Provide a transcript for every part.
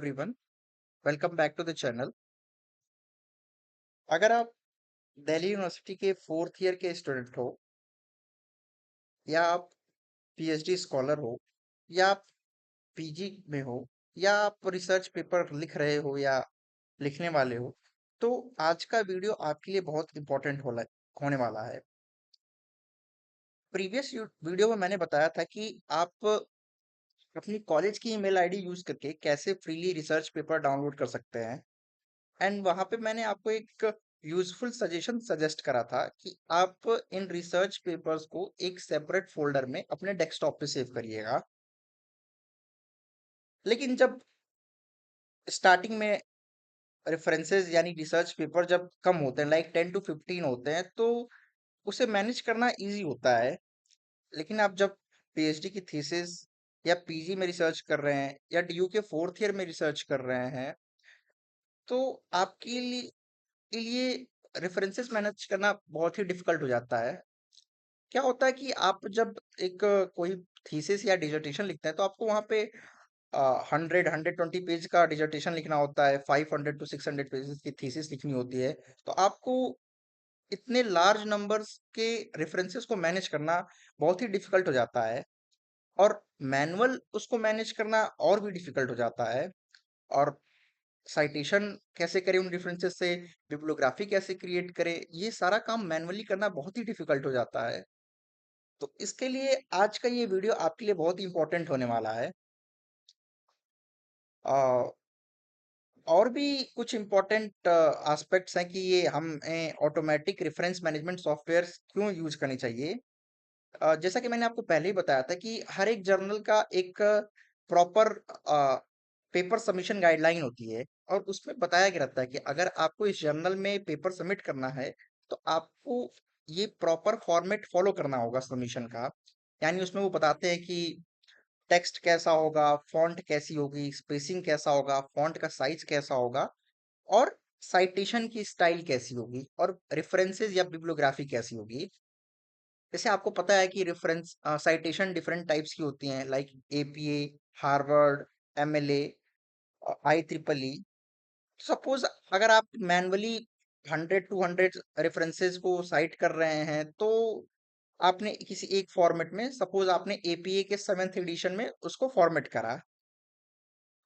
Everyone, welcome back to the channel. अगर आप Delhi University के फोर्थ ईयर के स्टूडेंट हो या आप पीएचडी स्कॉलर हो या आप पीजी में हो या आप रिसर्च पेपर लिख रहे हो या लिखने वाले हो, तो आज का वीडियो आपके लिए बहुत इंपॉर्टेंट होने वाला है। प्रीवियस वीडियो में मैंने बताया था कि आप अपनी कॉलेज की ईमेल आईडी यूज करके कैसे फ्रीली रिसर्च पेपर डाउनलोड कर सकते हैं। एंड वहां पे मैंने आपको एक यूजफुल सजेशन सजेस्ट करा था कि आप इन रिसर्च पेपर्स को एक सेपरेट फोल्डर में अपने डेस्कटॉप पे सेव करिएगा। लेकिन जब स्टार्टिंग में रेफरेंसेस यानी रिसर्च पेपर जब कम होते हैं, लाइक 10 to 15 होते हैं, तो उसे मैनेज करना इजी होता है। लेकिन आप जब पीएचडी की थीसिस या पीजी में रिसर्च कर रहे हैं या डीयू के फोर्थ ईयर में रिसर्च कर रहे हैं, तो आपके लिए रेफरेंसेस मैनेज करना बहुत ही डिफिकल्ट हो जाता है। क्या होता है कि आप जब एक कोई थीसिस या डिसर्टेशन लिखते हैं, तो आपको वहां पे 100-120 पेज का डिसर्टेशन लिखना होता है, 500 to 600 पेजेस की थीसिस लिखनी होती है। तो आपको इतने लार्ज नंबर्स के रेफरेंसेस को मैनेज करना बहुत ही डिफिकल्ट हो जाता है, और मैनुअल उसको मैनेज करना और भी डिफिकल्ट हो जाता है। और साइटेशन कैसे करें उन रेफरेंसेस से, बिब्लियोग्राफी कैसे क्रिएट करें, ये सारा काम मैनुअली करना बहुत ही डिफिकल्ट हो जाता है। तो इसके लिए आज का ये वीडियो आपके लिए बहुत ही इंपॉर्टेंट होने वाला है। अ, और भी कुछ इंपॉर्टेंट एस्पेक्ट्स हैं कि ये हमें ऑटोमेटिक रेफरेंस मैनेजमेंट सॉफ्टवेयर क्यों यूज करनी चाहिए। जैसा कि मैंने आपको पहले ही बताया था कि हर एक जर्नल का एक प्रॉपर पेपर सबमिशन गाइडलाइन होती है, और उसमें बताया गया रहता है कि अगर आपको इस जर्नल में पेपर सबमिट करना है, तो आपको ये प्रॉपर फॉर्मेट फॉलो करना होगा सबमिशन का। यानी उसमें वो बताते हैं कि टेक्स्ट कैसा होगा, फॉन्ट कैसी होगी, स्पेसिंग कैसा होगा, फॉन्ट का साइज कैसा होगा, और साइटेशन की स्टाइल कैसी होगी, और रेफरेंसेस या बिब्लियोग्राफी कैसी होगी। जैसे आपको पता है कि रेफरेंस साइटेशन डिफरेंट टाइप्स की होती हैं, like APA, Harvard, MLA, I triple E. Suppose अगर आप मैनुअली 100 to 100 रेफरेंसेस को साइट कर रहे हैं, तो आपने किसी एक फॉर्मेट में, सपोज आपने एपीए के 7th एडिशन में उसको फॉर्मेट करा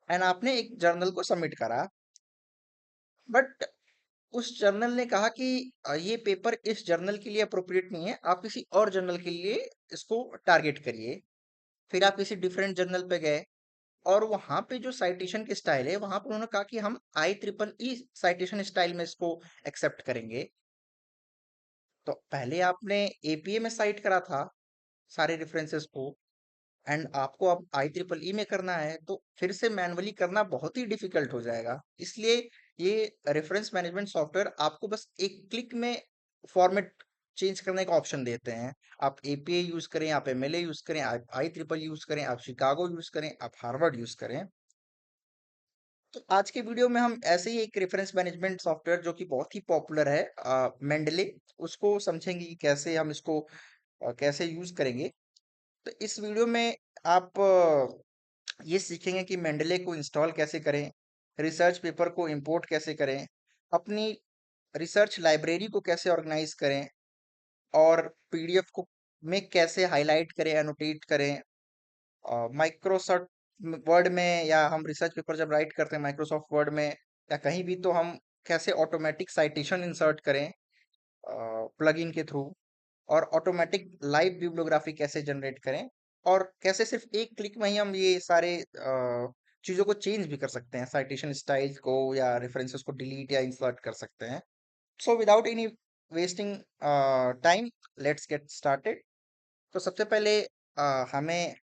एंड आपने एक जर्नल को सबमिट करा, बट उस जर्नल ने कहा कि ये पेपर इस जर्नल के लिए अप्रोप्रिएट नहीं है, आप किसी और जर्नल के लिए इसको टारगेट करिए। फिर आप किसी डिफरेंट जर्नल पे गए, और वहां पे जो साइटेशन की स्टाइल है, वहां पर उन्होंने कहा कि हम IEEE साइटेशन स्टाइल में इसको एक्सेप्ट करेंगे। तो पहले आपने एपीए में साइट करा था सारे रेफरेंसेस को, एंड आपको अब IEEE में करना है, तो फिर से मैनुअली करना बहुत ही डिफिकल्ट हो जाएगा। इसलिए ये रेफरेंस मैनेजमेंट सॉफ्टवेयर आपको बस एक क्लिक में फॉर्मेट चेंज करने का ऑप्शन देते हैं। आप एपीए यूज करें, आप एमएलए यूज करें, आप IEEE यूज करें, आप शिकागो यूज करें, आप हार्वर्ड यूज करें। तो आज के वीडियो में हम ऐसे ही एक रेफरेंस मैनेजमेंट सॉफ्टवेयर जो कि बहुत ही पॉपुलर है, मेंडले, उसको समझेंगे कि कैसे हम इसको कैसे यूज करेंगे। तो इस वीडियो में आप ये सीखेंगे कि मेंडले को इंस्टॉल कैसे करें, रिसर्च पेपर को इंपोर्ट कैसे करें, अपनी रिसर्च लाइब्रेरी को कैसे ऑर्गेनाइज करें, और पीडीएफ को में कैसे हाईलाइट करें, एनोटेट करें। माइक्रोसॉफ्ट वर्ड में, या हम रिसर्च पेपर जब राइट करते हैं माइक्रोसॉफ्ट वर्ड में या कहीं भी, तो हम कैसे ऑटोमेटिक साइटेशन इंसर्ट करें प्लगइन के थ्रू, और ऑटोमेटिक लाइव बिब्लियोग्राफी कैसे जनरेट करें, और कैसे सिर्फ एक क्लिक में ही हम ये सारे चीज़ों को चेंज भी कर सकते हैं, साइटेशन स्टाइल को या रेफरेंसेस को डिलीट या इंसर्ट कर सकते हैं। So without any wasting time, let's get started. तो सबसे पहले हमें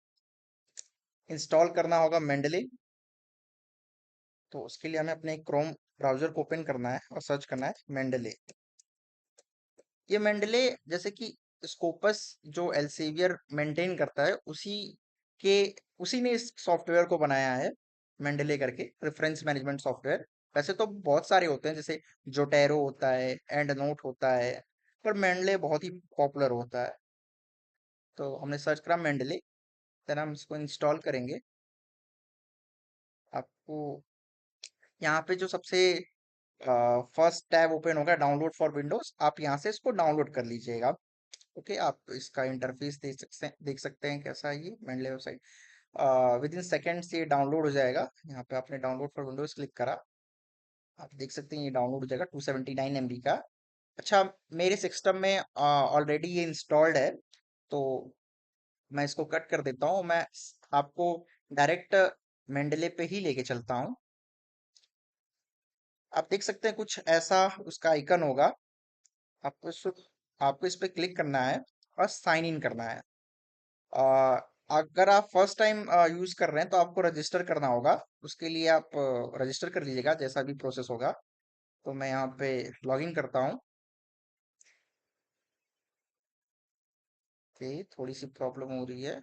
इंस्टॉल करना होगा मेंडले। तो उसके लिए हमें अपने क्रोम ब्राउजर को ओपन करना है और सर्च करना है मेंडले। ये मेंडले, जैसे कि स्कोपस जो एल्सेवियर मेंटेन करता है, के उसी ने इस सॉफ्टवेयर को बनाया है, मेंडले करके रेफरेंस मैनेजमेंट सॉफ्टवेयर। वैसे तो बहुत सारे होते हैं, जैसे जोटेरो होता है, एंड नोट होता है, पर मेंडले बहुत ही पॉपुलर होता है। तो हमने सर्च करा मेंडले, देन हम इसको इंस्टॉल करेंगे। आपको यहाँ पे जो सबसे फर्स्ट टैब ओपन होगा डाउनलोड फॉर विंडोज, आप यहाँ से इसको डाउनलोड कर लीजिएगा। ओके, आप इसका इंटरफेस देख सकते हैं कैसा है ये mainly website. With in seconds ये डाउनलोड हो जाएगा। यहाँ पे आपने डाउनलोड फॉर विंडोज क्लिक करा, आप देख सकते हैं ये डाउनलोड हो जाएगा 279 MB का। अच्छा, मेरे सिस्टम में ऑलरेडी ये इंस्टॉल्ड है, तो मैं इसको कट कर देता हूँ। मैं आपको डायरेक्ट मेंडले पे ही लेके चलता हूँ। आप देख सकते हैं कुछ ऐसा उसका आइकन होगा। आपको इस आपको इस पे क्लिक करना है और साइन इन करना है। अ, अगर आप फर्स्ट टाइम यूज कर रहे हैं तो आपको रजिस्टर करना होगा। उसके लिए आप रजिस्टर कर लीजिएगा, जैसा भी प्रोसेस होगा। तो मैं यहाँ पे लॉग इन करता हूँ। ओके, थोड़ी सी प्रॉब्लम हो रही है।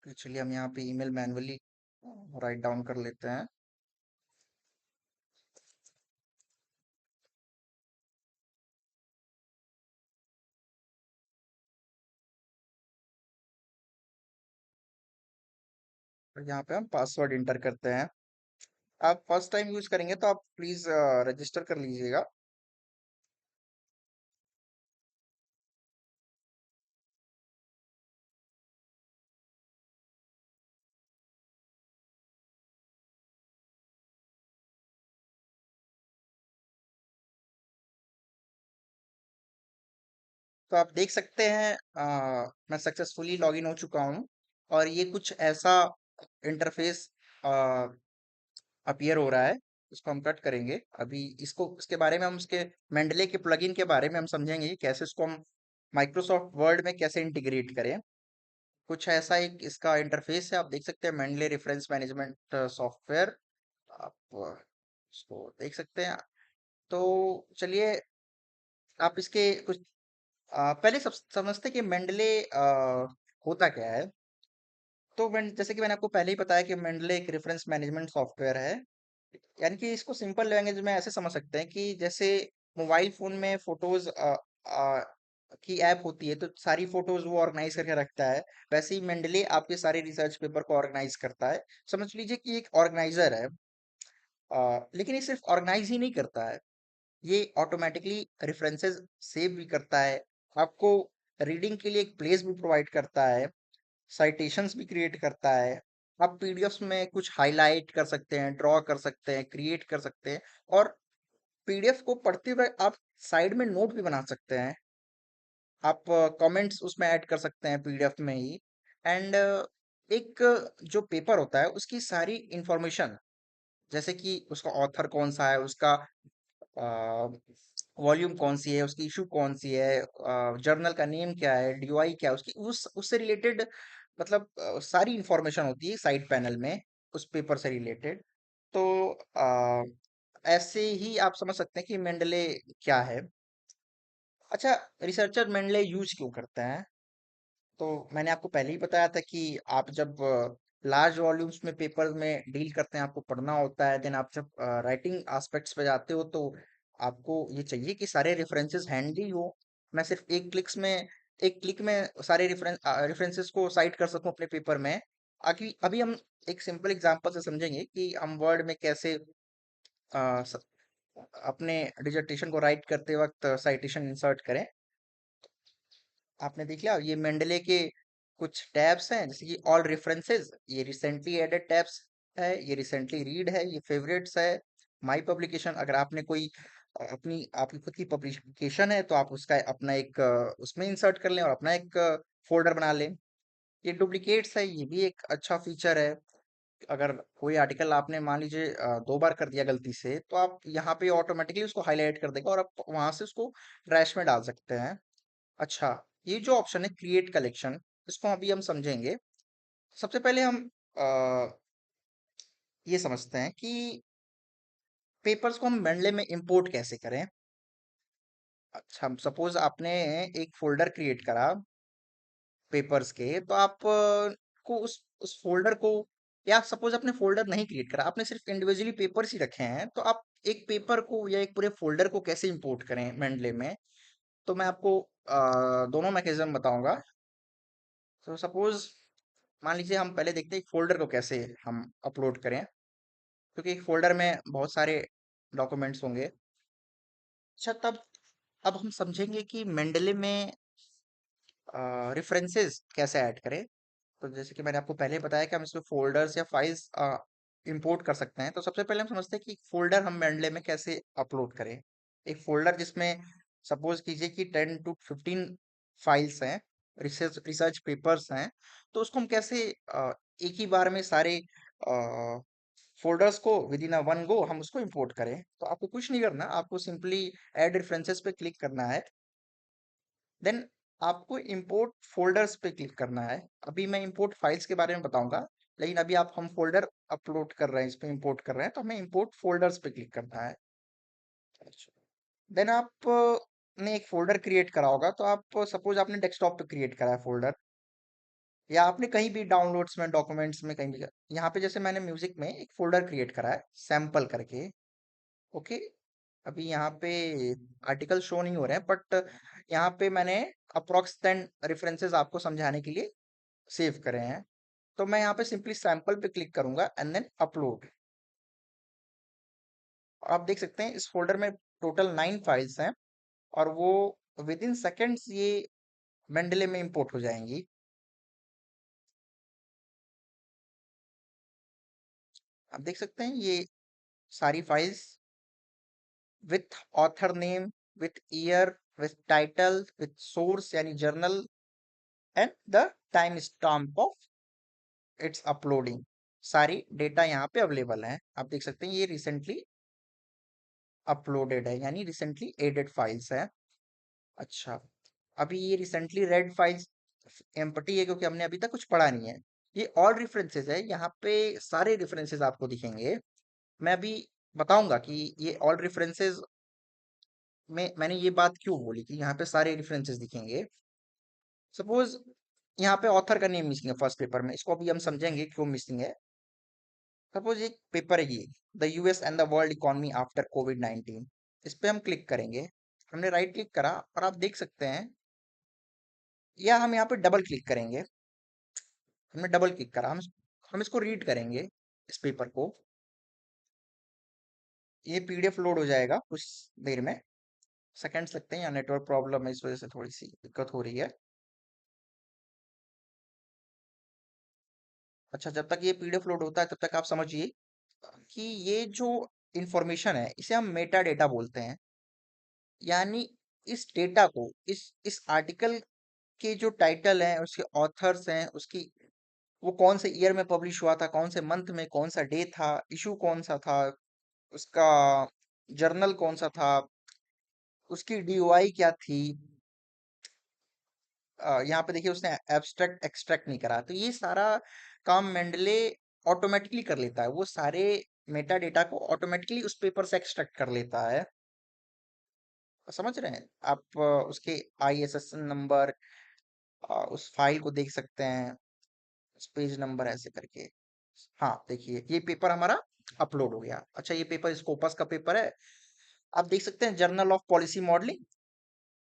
तो चलिए हम यहाँ पे ईमेल मैन्युअली राइट डाउन कर लेते हैं। और यहाँ पे हम पासवर्ड इंटर करते हैं। आप फर्स्ट टाइम यूज करेंगे तो आप प्लीज रजिस्टर कर लीजिएगा। तो आप देख सकते हैं मैं सक्सेसफुली लॉगिन हो चुका हूँ, और ये कुछ ऐसा इंटरफेस अपीयर हो रहा है। इसको हम कट करेंगे अभी। इसको इसके बारे में हम उसके मेंडले के प्लगइन के बारे में हम समझेंगे कि कैसे इसको हम माइक्रोसॉफ्ट वर्ड में कैसे इंटीग्रेट करें। कुछ ऐसा एक इसका इंटरफेस है, आप देख सकते हैं मेंडले रेफरेंस मैनेजमेंट सॉफ्टवेयर। आप इसको देख सकते हैं। तो चलिए, आप इसके कुछ पहले सब समझते हैं कि मेंडले होता क्या है। तो जैसे कि मैंने आपको पहले ही बताया कि मेंडले एक रेफरेंस मैनेजमेंट सॉफ्टवेयर है। यानी कि इसको सिंपल लैंग्वेज में ऐसे समझ सकते हैं कि जैसे मोबाइल फोन में फोटोज की ऐप होती है, तो सारी फोटोज वो ऑर्गेनाइज करके रखता है। वैसे ही मेंडले आपके सारे रिसर्च पेपर को ऑर्गेनाइज करता है। समझ लीजिए कि एक ऑर्गेनाइजर है। लेकिन ये सिर्फ ऑर्गेनाइज ही नहीं करता है, ये ऑटोमेटिकली रेफरेंसेस सेव भी करता है, आपको रीडिंग के लिए एक प्लेस भी प्रोवाइड करता है, साइटेशंस भी क्रिएट करता है। आप पीडीएफ्स में कुछ हाईलाइट कर सकते हैं, ड्रॉ कर सकते हैं, क्रिएट कर सकते हैं, और पीडीएफ को पढ़ते हुए आप साइड में नोट भी बना सकते हैं। आप कमेंट्स उसमें ऐड कर सकते हैं पीडीएफ में ही। एंड एक जो पेपर होता है उसकी सारी इंफॉर्मेशन, जैसे कि उसका ऑथर कौन सा है, उसका वॉल्यूम कौन सी है, उसकी इशू कौन सी है, जर्नल का नेम क्या है, डीओआई क्या है उसकी, उस उससे रिलेटेड मतलब सारी इंफॉर्मेशन होती है साइड पैनल में उस पेपर से रिलेटेड। तो ऐसे ही आप समझ सकते हैं कि मेंडले क्या है। अच्छा, रिसर्चर मेंडले यूज क्यों करते हैं? तो मैंने आपको पहले ही बताया था कि आप जब लार्ज वॉल्यूम्स में पेपर में डील करते हैं, आपको पढ़ना होता है, देन आप जब राइटिंग एस्पेक्ट्स पे जाते हो, तो आपको ये चाहिए कि सारे रेफरेंसेस हैंडी हो। मैं सिर्फ एक क्लिक में सारे रेफरेंसेस को साइट कर सकूं अपने पेपर में। अभी अभी हम एक सिंपल एग्जांपल से समझेंगे कि हम वर्ड में कैसे अ, स- अपने डिजर्टेशन को राइट करते वक्त साइटेशन इंसर्ट करें। आपने देख लिया, ये मेंडले के कुछ टैब्स हैं, जैसे कि ऑल रेफरेंसेस, ये रिसेंटली एडेड टैब्स है, ये रिसेंटली रीड है, ये फेवरेट्स है, माय पब्लिकेशन। अगर आपने कोई अपनी आपकी खुद की पब्लिकेशन है तो आप उसका अपना एक उसमें इंसर्ट कर लें और अपना एक फोल्डर बना लें। ये डुप्लीकेट्स है, ये भी एक अच्छा फीचर है। अगर कोई आर्टिकल आपने मान लीजिए 2 बार कर दिया गलती से, तो आप यहाँ पे ऑटोमेटिकली उसको हाईलाइट कर देगा और आप वहां से उसको ट्रैश में डाल सकते हैं। अच्छा, ये जो ऑप्शन है क्रिएट कलेक्शन, इसको अभी हम समझेंगे। सबसे पहले हम अ, ये समझते हैं कि पेपर्स को हम मेंडले में इंपोर्ट कैसे करें। अच्छा, सपोज आपने एक फोल्डर क्रिएट करा पेपर्स के, तो आप को उस फोल्डर को, या सपोज आपने फोल्डर नहीं क्रिएट करा, आपने सिर्फ इंडिविजुअली पेपर्स ही रखे हैं, तो आप एक पेपर को या एक पूरे फोल्डर को कैसे इंपोर्ट करें मेंडले में। तो मैं आपको दोनों मैकेनिज्म बताऊंगा। तो सपोज मान लीजिए हम पहले देखते हैं एक फोल्डर को कैसे हम अपलोड करें, क्योंकि एक फोल्डर में बहुत सारे डॉक्यूमेंट्स होंगे। अच्छा, तब अब हम समझेंगे कि मेंडले में रेफरेंसेस कैसे ऐड करें। तो जैसे कि मैंने आपको पहले बताया कि हम इसमें फोल्डर्स या फाइल्स इंपोर्ट कर सकते हैं। तो सबसे पहले हम समझते हैं कि फोल्डर हम मेंडले में कैसे अपलोड करें। एक फोल्डर जिसमें सपोज कीजिए कि 10 to 15 फाइल्स हैं, रिसर्च रिसर्च पेपर्स हैं, तो उसको हम कैसे एक ही बार में सारे फोल्डर्स को with in a one go हम उसको इंपोर्ट करें। तो आपको कुछ नहीं करना, आपको सिंपली ऐड रेफरेंसेस पे क्लिक करना है। देन आपको इंपोर्ट फोल्डर्स पे क्लिक करना है। अभी मैं इंपोर्ट फाइल्स के बारे में बताऊंगा, लेकिन अभी आप हम फोल्डर अपलोड कर रहे हैं, इस पे इंपोर्ट कर रहे हैं, तो हमें इंपोर्ट फोल्डर्स पे क्लिक करना है। देन आप ने एक फोल्डर क्रिएट करा होगा, तो आप सपोज आपने डेस्कटॉप पे क्रिएट करा है फोल्डर, या आपने कहीं भी डाउनलोड्स में डॉक्यूमेंट्स में कहीं भी, यहाँ पे जैसे मैंने म्यूजिक में एक फोल्डर क्रिएट करा है सैंपल करके। ओके, अभी यहाँ पे आर्टिकल शो नहीं हो रहे हैं, बट यहाँ पे मैंने अप्रोक्स 10 रेफरेंसेस आपको समझाने के लिए सेव करे हैं। तो मैं यहाँ पे सिंपली सैंपल पे क्लिक करूंगा एंड देन अपलोड। आप देख सकते हैं इस फोल्डर में टोटल 9 फाइल्स हैं, और वो विद इन सेकेंड्स ये मेंडले में इंपोर्ट हो जाएंगी। आप देख सकते हैं ये सारी files with author name, with year, with title, with source यानी journal, and the time stamp of its uploading. सारी डेटा यहाँ पे अवेलेबल है। आप देख सकते हैं ये रिसेंटली अपलोडेड है, यानी रिसेंटली एडेड फाइल्स है। अच्छा, अभी ये रिसेंटली रेड फाइल्स एम्प्टी है, क्योंकि हमने अभी तक कुछ पढ़ा नहीं है। ये ऑल रेफरेंसेस है, यहाँ पे सारे रेफरेंसेस आपको दिखेंगे। मैं अभी बताऊंगा कि ये ऑल रेफरेंसेस में मैंने ये बात क्यों बोली कि यहाँ पे सारे रेफरेंसेस दिखेंगे। सपोज यहाँ पे ऑथर का नेम मिसिंग है फर्स्ट पेपर में, इसको अभी हम समझेंगे क्यों मिसिंग है। सपोज एक पेपर है ये, the US and the world economy after कोविड-19। इस पे हम क्लिक करेंगे, हमने राइट क्लिक करा और आप देख सकते हैं, या हम यहाँ पे डबल क्लिक करेंगे। हमने डबल क्लिक करा, हम इसको रीड करेंगे इस पेपर को। ये पीडीएफ लोड हो जाएगा कुछ देर में, सेकंड्स लगते हैं, या नेटवर्क प्रॉब्लम है इस वजह से थोड़ी सी दिक्कत हो रही है। अच्छा, जब तक ये पीडीएफ लोड होता है तब तक आप समझिए कि ये जो इंफॉर्मेशन है इसे हम मेटा डेटा बोलते हैं। यानी इस डेटा को, इस आर्टिकल के जो टाइटल है, उसके ऑथर्स हैं, उसकी वो कौन से ईयर में पब्लिश हुआ था, कौन से मंथ में, कौन सा डे था, इशू कौन सा था, उसका जर्नल कौन सा था, उसकी डीओआई क्या थी। यहाँ पे देखिए उसने एब्स्ट्रैक्ट एक्सट्रैक्ट नहीं करा, तो ये सारा काम मेंडले ऑटोमेटिकली कर लेता है। वो सारे मेटा डेटा को ऑटोमेटिकली उस पेपर से एक्सट्रैक्ट कर लेता है। समझ रहे हैं आप? उसके आईएसएसएन नंबर, उस फाइल को देख सकते हैं, उस पेज नंबर ऐसे करके। हाँ, देखिए ये पेपर हमारा अपलोड हो गया। अच्छा, ये पेपर स्कोपस का पेपर है। आप देख सकते हैं journal of policy modelling,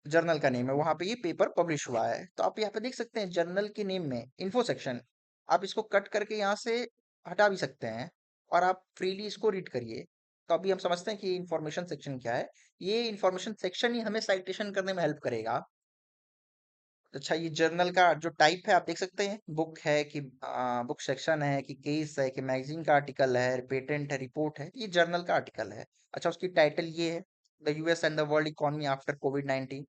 journal का नेम है, वहां पे ये पेपर पब्लिश हुआ है। तो आप यहाँ पे देख सकते हैं जर्नल के नेम में इन्फो सेक्शन, आप इसको कट करके यहाँ से हटा भी सकते हैं, और आप फ्रीली इसको रीड करिए। तो अभी हम समझते हैं कि इंफॉर्मेशन सेक्शन क्या है। ये इंफॉर्मेशन सेक्शन ही हमें साइटेशन करने में हेल्प करेगा। अच्छा, ये जर्नल का जो टाइप है आप देख सकते हैं, बुक है कि बुक सेक्शन है कि केस है कि मैगजीन का आर्टिकल है, पेटेंट है, रिपोर्ट है, ये जर्नल का आर्टिकल है। अच्छा, उसकी टाइटल ये है, the US and the world economy after covid.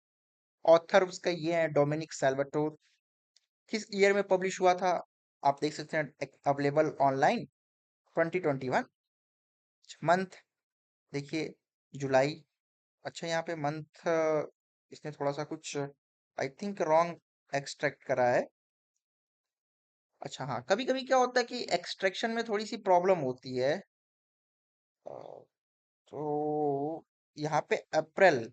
Author उसका ये है, डोमिनिक सैल्वाटोर। किस ईयर में पब्लिश हुआ था आप देख सकते हैं, अवेलेबल ऑनलाइन 2021। मंथ देखिए, जुलाई। अच्छा, यहाँ पे मंथ इसने थोड़ा सा कुछ आई थिंक रॉन्ग एक्सट्रैक्ट करा है। अच्छा हाँ, कभी कभी क्या होता है कि एक्सट्रैक्शन में थोड़ी सी प्रॉब्लम होती है। अ, तो यहाँ पे अप्रैल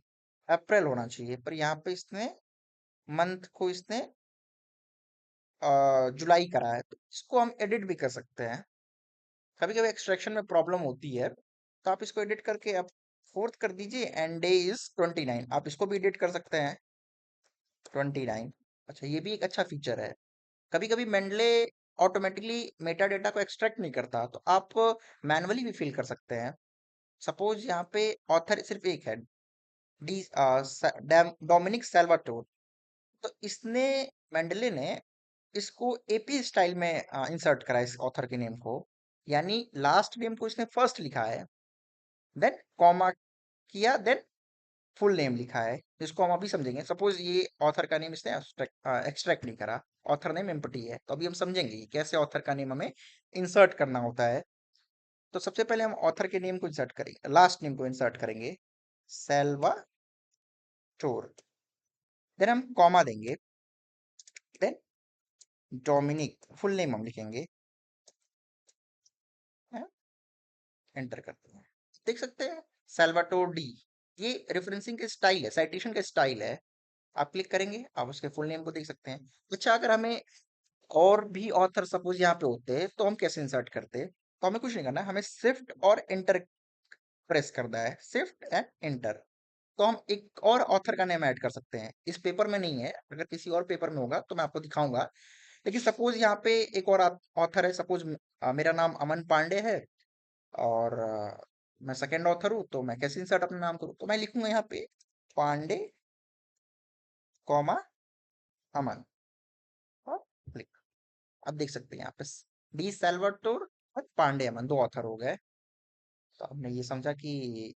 अप्रैल होना चाहिए, पर यहाँ पे इसने मंथ को इसने जुलाई करा है, तो इसको हम एडिट भी कर सकते हैं। कभी कभी एक्सट्रैक्शन में प्रॉब्लम होती है, तो आप इसको एडिट करके आप फोर्थ कर दीजिए, एंड डे इज 29, आप इसको भी एडिट कर सकते हैं। 29। अच्छा, ये भी एक अच्छा फीचर है। कभी कभी मेंडले ऑटोमेटिकली मेटा डेटा को एक्सट्रैक्ट नहीं करता, तो आप मैनुअली भी फिल कर सकते हैं। सपोज यहाँ पे ऑथर सिर्फ एक है, डी डोमिनिक सेल्वाटोर। तो इसने मेंडले ने इसको एपी स्टाइल में इंसर्ट करा इस ऑथर के नेम को, यानी लास्ट नेम को इसने फर्स्ट लिखा है, देन कॉमा किया, देन फुल नेम लिखा है, जिसको हम अभी समझेंगे। सपोज ये ऑथर का नेम इसने एक्सट्रैक्ट नहीं करा, ऑथर नेम एम्प्टी है, तो अभी हम समझेंगे कि कैसे ऑथर का नेम हमें इंसर्ट करना होता है। तो सबसे पहले हम ऑथर के नेम को इंसर्ट करेंगे, लास्ट नेम को इंसर्ट करेंगे, सेल्वाटोर। देन हम कॉमा देंगे, देन डोमिनिक फुल नेम हम लिखेंगे, एंटर करते हैं। देख सकते हैं सेल्वाटोर डी, ये रेफरेंसिंग के स्टाइल है, साइटेशन का स्टाइल है। आप क्लिक करेंगे, आप उसके फुल नेम को देख सकते हैं। अच्छा, अगर हमें और भी ऑथर सपोज यहाँ पे होते तो हम कैसे इंसर्ट करते? तो हमें कुछ नहीं करना है, हमें शिफ्ट और एंटर प्रेस करना है, शिफ्ट एंड एंटर। तो हम एक और ऑथर का नेम ऐड कर सकते हैं। इस पेपर में नहीं है, अगर किसी और पेपर में होगा तो मैं आपको दिखाऊंगा। लेकिन सपोज यहाँ पे एक और ऑथर है, सपोज मेरा नाम अमन पांडे है, और मैं सेकेंड ऑथर हूँ, तो मैं कैसे इंसर्ट अपना नाम करूँ? तो मैं लिखूंगा यहाँ पे पांडे कॉमा अमन, और क्लिक। अब देख सकते हैं यहाँ पे डी सेल्वाटोर और पांडे अमन दो ऑथर हो गए। तो हमने ये समझा कि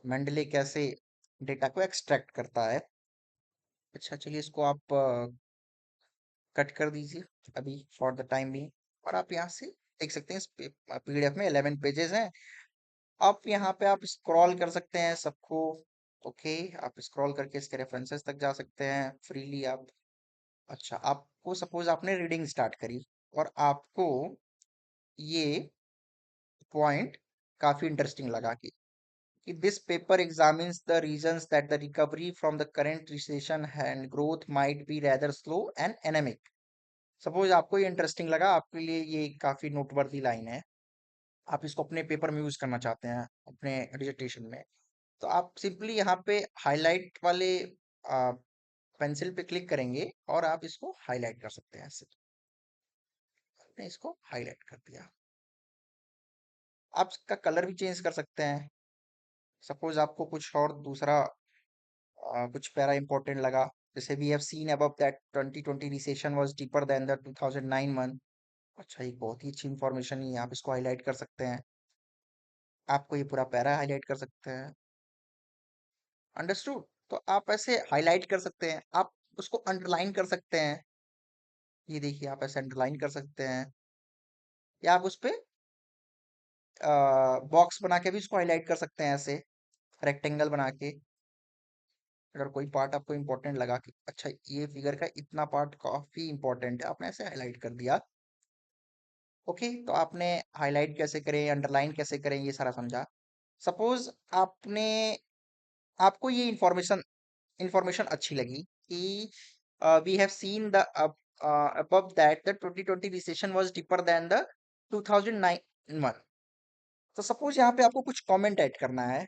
मेंडले कैसे डेटा को एक्सट्रैक्ट करता है। अच्छा, चलिए इसको आप कट कर दीजिए अभी फॉर द टाइम भी। और आप यहाँ से देख सकते हैं इस पीडीएफ में 11 पेजेस हैं। आप यहाँ पे आप स्क्रॉल कर सकते हैं सबको। ओके, आप स्क्रॉल करके इसके रेफरेंसेस तक जा सकते हैं फ्रीली आप। अच्छा, आपको सपोज आपने रीडिंग स्टार्ट करी और आपको ये पॉइंट काफी इंटरेस्टिंग लगा कि this paper examines the reasons that the recovery from the current recession and growth might be rather slow and anemic। Suppose आपको ये इंटरेस्टिंग लगा, आपके लिए ये काफी नोटवर्दी लाइन है, आप इसको अपने पेपर में यूज करना चाहते हैं अपने डिसर्टेशन में, तो आप सिंपली यहाँ पे हाईलाइट वाले पेंसिल पे क्लिक करेंगे और आप इसको हाईलाइट कर सकते हैं ऐसे। आपने इसको हाईलाइट कर दिया। आप इसका कलर भी चेंज कर सकते हैं। सपोज आपको कुछ और दूसरा कुछ पैरा इंपॉर्टेंट लगा, जैसे we have seen above that 2020 recession was deeper than the 2009 month. अच्छा, ये बहुत ही अच्छी इंफॉर्मेशन है, आप इसको हाईलाइट कर सकते हैं। आपको ये पूरा पैरा हाईलाइट कर सकते हैं। अंडरस्टूड? तो आप ऐसे हाईलाइट कर सकते हैं, आप उसको अंडरलाइन कर सकते हैं। ये देखिए, आप ऐसे अंडरलाइन कर सकते हैं, या आप उस पे बॉक्स बना के भी उसको हाईलाइट कर सकते हैं, ऐसे रेक्टेंगल बना के। अगर कोई पार्ट आपको इंपॉर्टेंट लगा कि अच्छा ये फिगर का इतना पार्ट काफी इंपॉर्टेंट है, आपने ऐसे हाईलाइट कर दिया। ओके, तो आपने हाईलाइट कैसे करें, अंडरलाइन कैसे करें, ये सारा समझा। सपोज आपने आपको ये इंफॉर्मेशन इंफॉर्मेशन अच्छी लगी कि we have seen the above that the 2020 recession was deeper than the 2009 one। तो सपोज यहाँ पे आपको कुछ कमेंट ऐड करना है।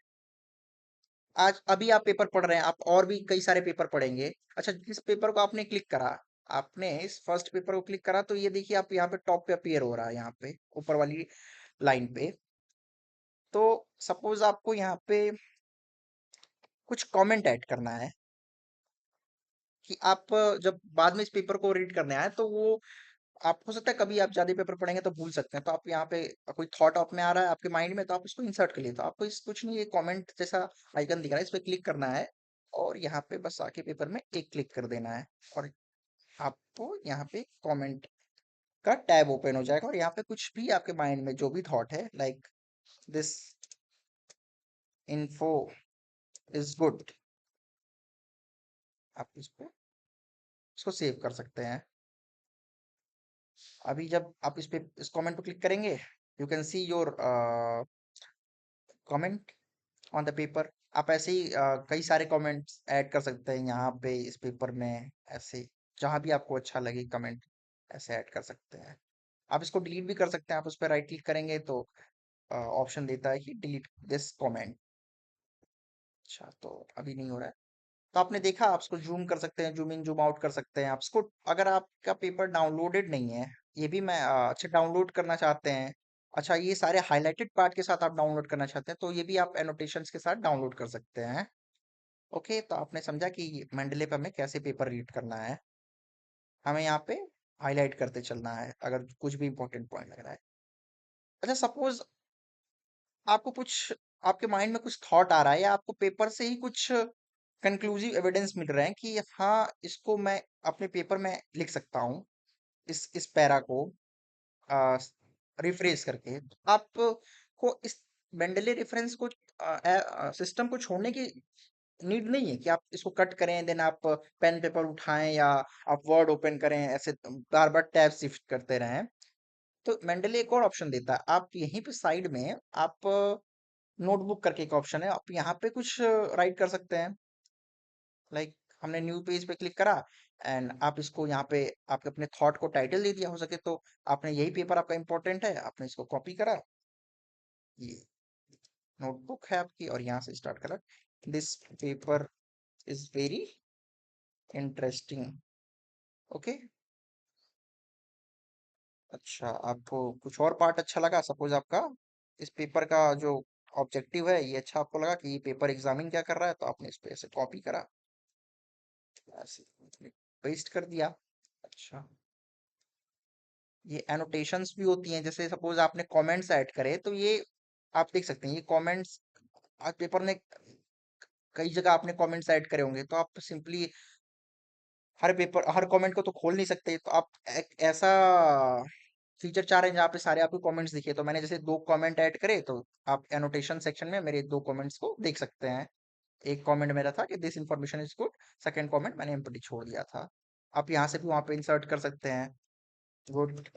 आज अभी आप पेपर पढ़ रहे हैं, आप और भी कई सारे पेपर पढ़ेंगे। अच्छा, जिस पेपर को आपने क्लिक करा, आपने इस फर्स्ट पेपर को क्लिक करा, तो ये देखिए आप यहाँ पे टॉप पे अपीयर हो रहा है, यहाँ पे ऊपर वाली लाइन पे। तो सपोज आपको यहाँ पे कुछ कमेंट ऐड करना है कि आप जब बाद में इस पेपर को रीड करने आए, तो वो आप हो सकता है कभी आप ज्यादा पेपर पढ़ेंगे तो भूल सकते हैं, तो आप यहाँ पे कोई थॉट आप में आ रहा है आपके माइंड में, तो आप इसको इंसर्ट कर लिए। तो आपको इस कुछ नहीं, ये कमेंट जैसा आइकन दिख रहा है, इस पे क्लिक करना है और यहाँ पे बस आके पेपर में एक क्लिक कर देना है, और आपको यहाँ पे कमेंट का टैब ओपन हो जाएगा। और यहाँ पे कुछ भी आपके माइंड में जो भी थॉट है, like this info is good, आप इस पे इसको सेव कर सकते हैं। अभी जब आप इस पे इस कमेंट पे क्लिक करेंगे, you can see your comment on the paper. आप ऐसे ही कई सारे कमेंट्स ऐड कर सकते हैं यहाँ पे इस पेपर में, ऐसे जहाँ भी आपको अच्छा लगे कमेंट ऐसे ऐड कर सकते हैं। आप इसको डिलीट भी कर सकते हैं, आप उस पर राइट क्लिक करेंगे तो ऑप्शन देता है कि डिलीट दिस कमेंट। अच्छा, तो अभी नहीं हो रहा है। तो आपने देखा, आप इसको जूम कर सकते हैं, जूम इन जूम आउट कर सकते हैं आप इसको। अगर आपका पेपर डाउनलोडेड नहीं है, ये भी मैं अच्छा डाउनलोड करना चाहते हैं, अच्छा ये सारे हाईलाइटेड पार्ट के साथ आप डाउनलोड करना चाहते हैं, तो ये भी आप एनोटेशंस के साथ डाउनलोड कर सकते हैं। ओके, तो आपने समझा कि मेंडले पे हमें कैसे पेपर रीड करना है। हमें यहाँ पे हाईलाइट करते चलना है अगर कुछ भी इंपॉर्टेंट पॉइंट लग रहा है। अच्छा, सपोज आपको कुछ, आपके माइंड में कुछ थॉट आ रहा है, या आपको पेपर से ही कुछ कंक्लूसिव एविडेंस मिल रहे हैं कि हाँ, इसको मैं अपने पेपर में लिख सकता हूँ, इस पैरा को रिफ्रेश करके। तो आपको इस मेंडले रेफरेंस को सिस्टम को छोड़ने की नीड नहीं है कि आप इसको कट करें, देन आप पेन पेपर उठाएं, या आप वर्ड ओपन करें, ऐसे बार बार टैब शिफ्ट करते रहें। तो मेंडले एक और ऑप्शन देता है, आप यहीं पे साइड में आप नोटबुक करके एक ऑप्शन है, आप यहाँ पे कुछ राइट कर सकते हैं। लाइक हमने न्यू पेज पे क्लिक करा, एंड आप इसको यहाँ पे आपके अपने थॉट को टाइटल दे दिया, हो सके तो आपने यही पेपर आपका इंपॉर्टेंट है, आपने इसको कॉपी करा, ये नोटबुक है आपकी, और यहाँ से स्टार्ट करा, this paper is very interesting. Okay, अच्छा आपको कुछ और पार्ट अच्छा लगा, सपोज आपका इस पेपर का जो ऑब्जेक्टिव है ये अच्छा आपको लगा कि ये पेपर एग्जामिन क्या कर रहा है, तो आपने इस पे ऐसे कॉपी करा, ऐसे पेस्ट कर दिया। अच्छा, ये एनोटेशंस भी होती हैं, जैसे सपोज आपने कमेंट्स ऐड करे, तो ये आप देख सकते हैं, ये कमेंट्स आज पेपर ने कई जगह आपने कमेंट्स ऐड करे होंगे, तो आप सिंपली हर पेपर हर कमेंट को तो खोल नहीं सकते, तो आप एक ऐसा फीचर चाह रहे हैं जहाँ पे सारे आपको कमेंट्स दिखे। तो मैंने जैसे दो कमेंट ऐड करे, तो आप एनोटेशन सेक्शन में मेरे दो कमेंट्स को देख सकते हैं। एक कमेंट मेरा था कि this information is good, second comment मैंने एम्प्टी छोड़ दिया था। आप यहाँ से भी वहाँ पे इंसर्ट कर सकते हैं गुड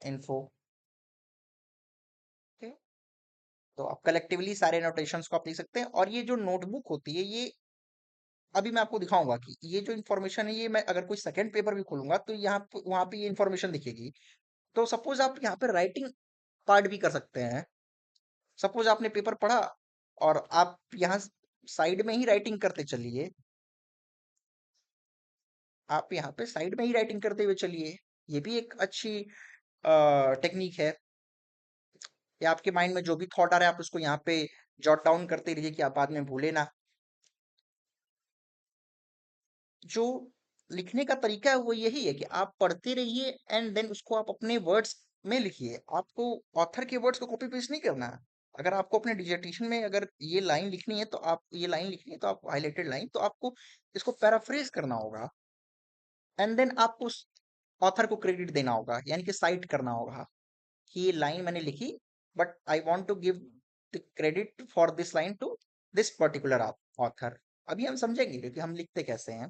इन्फो। तो आप कलेक्टिवली सारे नोटेशंस को आप लिख सकते हैं, और ये जो नोटबुक होती है, ये अभी मैं आपको दिखाऊंगा कि ये जो इन्फॉर्मेशन है, ये मैं अगर कोई सेकंड पेपर भी खोलूंगा तो यहाँ वहां पे ये इन्फॉर्मेशन दिखेगी। तो सपोज आप यहाँ पे राइटिंग पार्ट भी कर सकते हैं। सपोज आपने पेपर पढ़ा और आप यहाँ साइड में ही राइटिंग करते चलिए, आप यहाँ पे साइड में ही राइटिंग करते हुए चलिए, ये भी एक अच्छी टेक्निक है। या आपके माइंड में जो भी थॉट आ रहा है, आप उसको यहाँ पे जॉट डाउन करते रहिए कि आप बाद में भूले ना। जो लिखने का तरीका है वो यही है कि आप पढ़ते रहिए, एंड देन उसको आप अपने वर्ड्स में लिखिए। आपको ऑथर के वर्ड्स को कॉपी पेस्ट नहीं करना है। अगर आपको अपने डिजर्टेशन में अगर ये लाइन लिखनी है, तो आप ये लाइन लिखनी है, तो आप हाईलाइटेड लाइन, तो आपको इसको पैराफ्रेज करना होगा, एंड देन आपको उस ऑथर को क्रेडिट देना होगा, यानी कि साइट करना होगा कि ये लाइन मैंने लिखी, but I want to give the credit for this line to this particular author. अभी हम समझेंगे कि हम लिखते कैसे हैं।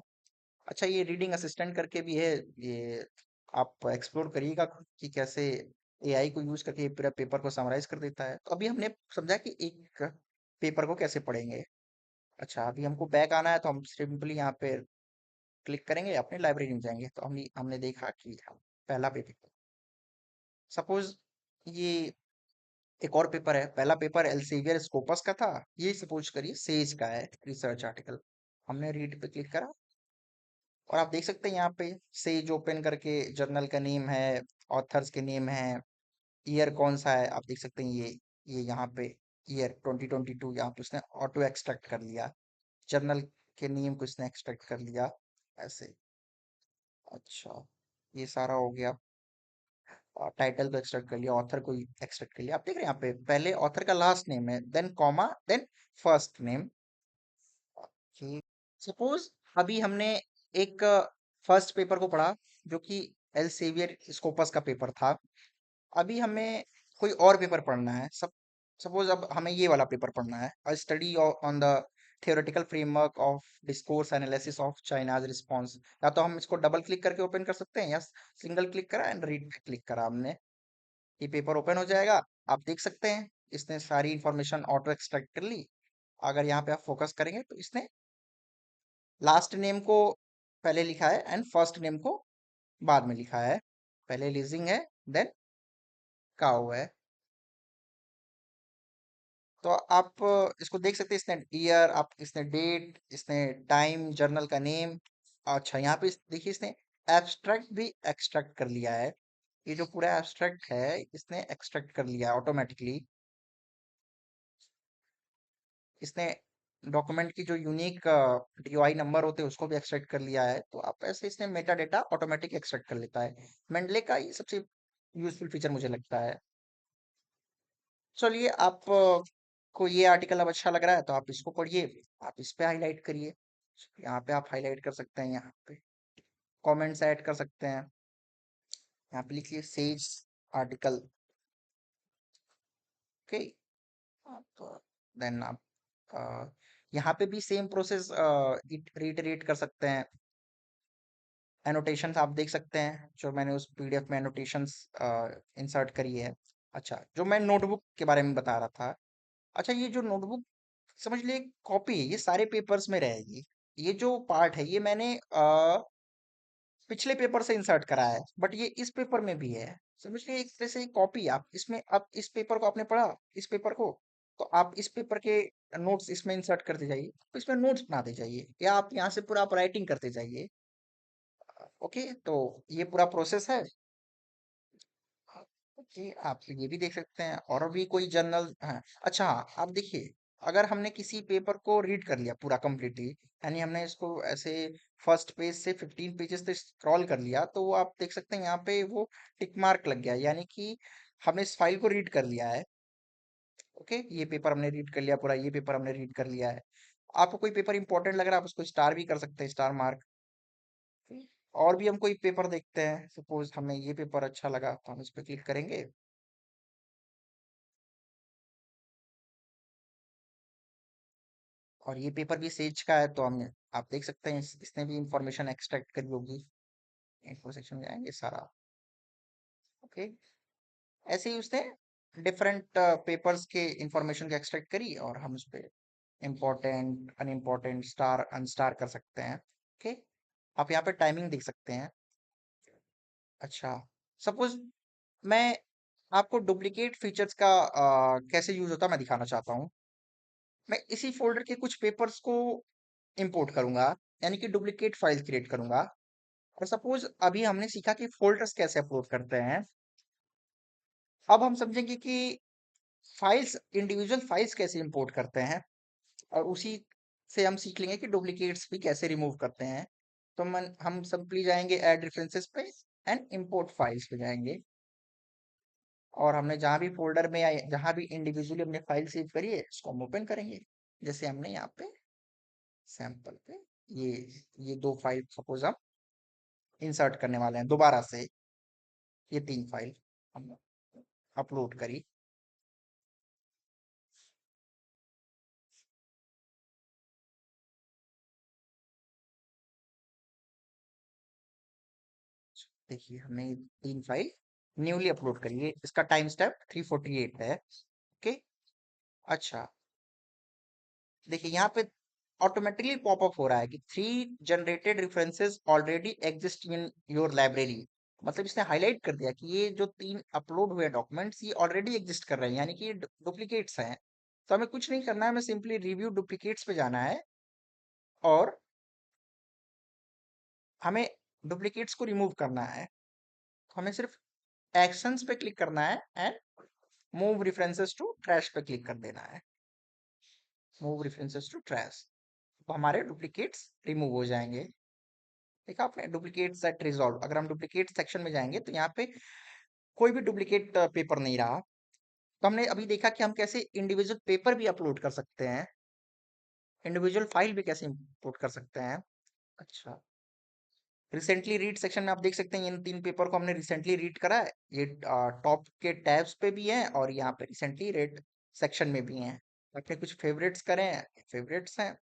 अच्छा, ये रीडिंग असिस्टेंट करके भी है, ये आप एक्सप्लोर करिएगा कि कैसे एआई को यूज करके ये पूरा पेपर को समराइज कर देता है। तो अभी हमने समझा कि एक पेपर को कैसे पढ़ेंगे। अच्छा, अभी हमको बैक आना है, तो हम सिंपली यहाँ पे क्लिक करेंगे, अपने लाइब्रेरी में जाएंगे, तो हमने देखा कि पहला पेपर, सपोज ये एक और पेपर है, पहला पेपर एल्सेवियर स्कोपस का था, ये सपोज करिए सेज का है रिसर्च आर्टिकल। हमने रीड पे क्लिक करा, और आप देख सकते हैं यहाँ पे सेज ओपन करके जर्नल का नेम है, ऑथर्स के नेम है, ईयर कौन सा है आप देख सकते हैं, ये यहाँ पे ईयर 2022 यहाँ पे उसने ऑटो एक्सट्रैक्ट कर लिया, जर्नल के नेम को इसने एक्सट्रैक्ट कर लिया ऐसे। अच्छा, ये सारा हो गया। टाइटल को एक्सट्रैक्ट कर लिया, ऑथर को एक्सट्रैक्ट कर लिया। आप देख रहे हैं यहाँ पे पहले ऑथर का लास्ट नेम है, then comma, then first name. Suppose अभी हमने एक फर्स्ट पेपर को पढ़ा, जो कि एल्सेवियर स्कोपस का पेपर था। अभी हमें कोई और पेपर पढ़ना है, सपोज अब हमें ये वाला पेपर पढ़ना है, अ study on the theoretical framework of discourse analysis of China's response. या तो हम इसको डबल क्लिक करके ओपन कर सकते हैं, या सिंगल क्लिक करा एंड रीड पे क्लिक करा हमने, ये पेपर ओपन हो जाएगा। आप देख सकते हैं इसने सारी इंफॉर्मेशन ऑटो एक्सट्रैक्ट कर ली। अगर यहाँ पे आप फोकस करेंगे, तो इसने लास्ट नेम को पहले लिखा है एंड फर्स्ट नेम को बाद में लिखा है। पहले लीजिंग है, देन काउ है। तो आप इसको देख सकते हैं, इसने ईयर, आप इसने डेट, इसने टाइम, जर्नल का नेम। अच्छा, यहाँ पे देखिए इसने एब्स्ट्रैक्ट भी एक्सट्रैक्ट कर लिया है। ये जो पूरा एब्स्ट्रैक्ट है इसने एक्सट्रैक्ट कर लिया ऑटोमेटिकली। इसने डॉक्यूमेंट की जो यूनिक डीओआई नंबर होते हैं उसको भी एक्सट्रैक्ट कर लिया है। तो आप ऐसे इसने मेटा डेटा ऑटोमेटिक एक्सट्रैक्ट कर लेता है। मेंडले का ये सबसे यूजफुल फीचर मुझे लगता है। चलिए, आप को ये आर्टिकल अब अच्छा लग रहा है तो आप इसको पढ़िए। आप इस पे हाईलाइट करिए। यहाँ पे आप हाईलाइट कर सकते हैं, यहाँ पे कमेंट्स ऐड कर सकते हैं। यहाँ पे लिखिए सेज आर्टिकल। ओके, तो देन आप यहाँ पे भी सेम प्रोसेस रिटरेट कर सकते हैं। एनोटेशंस आप देख सकते हैं जो मैंने उस पीडीएफ में एनोटेशंस इंसर्ट करी है। अच्छा, जो मैं नोटबुक के बारे में बता रहा था। अच्छा, ये जो नोटबुक समझ लिए कॉपी है, ये सारे पेपर्स में रहेगी। ये जो पार्ट है ये मैंने पिछले पेपर से इंसर्ट करा है, बट ये इस पेपर में भी है। समझ लिए एक तरह से कॉपी। आप इसमें, अब इस पेपर को आपने पढ़ा, इस पेपर को, तो आप इस पेपर के नोट्स इसमें इंसर्ट करते जाइए, इसमें नोट्स बनाते जाइए, या आप यहाँ से पूरा आप राइटिंग करते जाइए। ओके, तो ये पूरा प्रोसेस है। ओके, आप ये भी देख सकते हैं, और भी कोई जर्नल है। अच्छा हाँ, आप देखिए, अगर हमने किसी पेपर को रीड कर लिया पूरा कंप्लीटली, यानी हमने इसको ऐसे फर्स्ट पेज से 15 पेजेस तक स्क्रॉल कर लिया, तो वो आप देख सकते हैं यहाँ पे वो टिक मार्क लग गया, यानी कि हमने इस फाइल को रीड कर लिया है। ओके, ये पेपर हमने रीड कर लिया पूरा, ये पेपर हमने रीड कर लिया है। आपको कोई पेपर इंपॉर्टेंट लग रहा है, आप उसको स्टार भी कर सकते हैं, स्टार मार्क। और भी हम कोई पेपर देखते हैं, सपोज हमें ये पेपर अच्छा लगा तो हम इस पर क्लिक करेंगे। और ये पेपर भी सेज का है, तो हम, आप देख सकते हैं इसने भी इंफॉर्मेशन एक्सट्रैक्ट करी होगी। इन्फो सेक्शन में जाएंगे सारा। ओके, ऐसे ही उसने डिफरेंट पेपर्स के इंफॉर्मेशन को एक्सट्रैक्ट करी, और हम उस पे इम्पोर्टेंट, अनइम्पोर्टेंट, स्टार, अनस्टार कर सकते हैं। ओके, आप यहाँ पे टाइमिंग देख सकते हैं। अच्छा, सपोज मैं आपको डुप्लीकेट फीचर्स का कैसे यूज होता है मैं दिखाना चाहता हूँ। मैं इसी फोल्डर के कुछ पेपर्स को इंपोर्ट करूंगा, यानी कि डुप्लीकेट फाइल क्रिएट करूंगा। और सपोज अभी हमने सीखा कि फोल्डर्स कैसे अपलोड करते हैं। अब हम समझेंगे कि फाइल्स, इंडिविजुअल फाइल्स कैसे इंपोर्ट करते हैं, और उसी से हम सीख लेंगे कि डुप्लीकेट्स भी कैसे रिमूव करते हैं। तो हम सिंपली जाएंगे ऐड रेफरेंसेस पे एंड इंपोर्ट फाइल्स पे जाएंगे, और हमने जहां भी फोल्डर में या जहां भी इंडिविजुअली हमने फाइल सेव करी है उसको हम ओपन करेंगे। जैसे हमने यहाँ पे सैंपल पे ये ये दो फाइल सपोज हम इंसर्ट करने वाले हैं दोबारा से। ये 3 फाइल हम अपलोड करी। देखिए, हमने 3 फाइल न्यूली अपलोड करी है, इसका टाइम स्टेप 348 है। ओके, अच्छा, देखिए यहाँ पे ऑटोमेटिकली पॉपअप हो रहा है कि 3 generated references already exist in your library. मतलब इसने हाईलाइट कर दिया कि ये जो 3 अपलोड हुए डॉक्यूमेंट्स ये ऑलरेडी एग्जिस्ट कर रहे हैं, यानी कि ये डुप्लीकेट्स हैं। तो हमें कुछ नहीं करना है, हमें सिंपली रिव्यू डुप्लीकेट्स पे जाना है, और हमें डुप्लीकेट्स को रिमूव करना है। तो हमें सिर्फ एक्शंस पे क्लिक करना है and move references to trash पे क्लिक कर देना है। मूव रेफरेंसेस टू ट्रैश, तो हमारे डुप्लीकेट्स रिमूव हो जाएंगे। देखा आपने, डुप्लीकेट सेट रिजॉल्व। अगर हम डुप्लीकेट सेक्शन में जाएंगे तो यहाँ पे कोई भी डुप्लीकेट पेपर नहीं रहा। तो हमने अभी देखा कि हम कैसे इंडिविजुअल पेपर भी अपलोड कर सकते हैं, इंडिविजुअल फाइल भी कैसे इंपोर्ट कर सकते हैं। अच्छा, रिसेंटली रीड सेक्शन में आप देख सकते हैं इन 3 पेपर को हमने रिसेंटली रीड करा है। ये टॉप के टैब्स पे भी है, और यहाँ पे रिसेंटली रेड सेक्शन में भी हैं। अपने कुछ फेवरेट्स करें, फेवरेट्स हैं,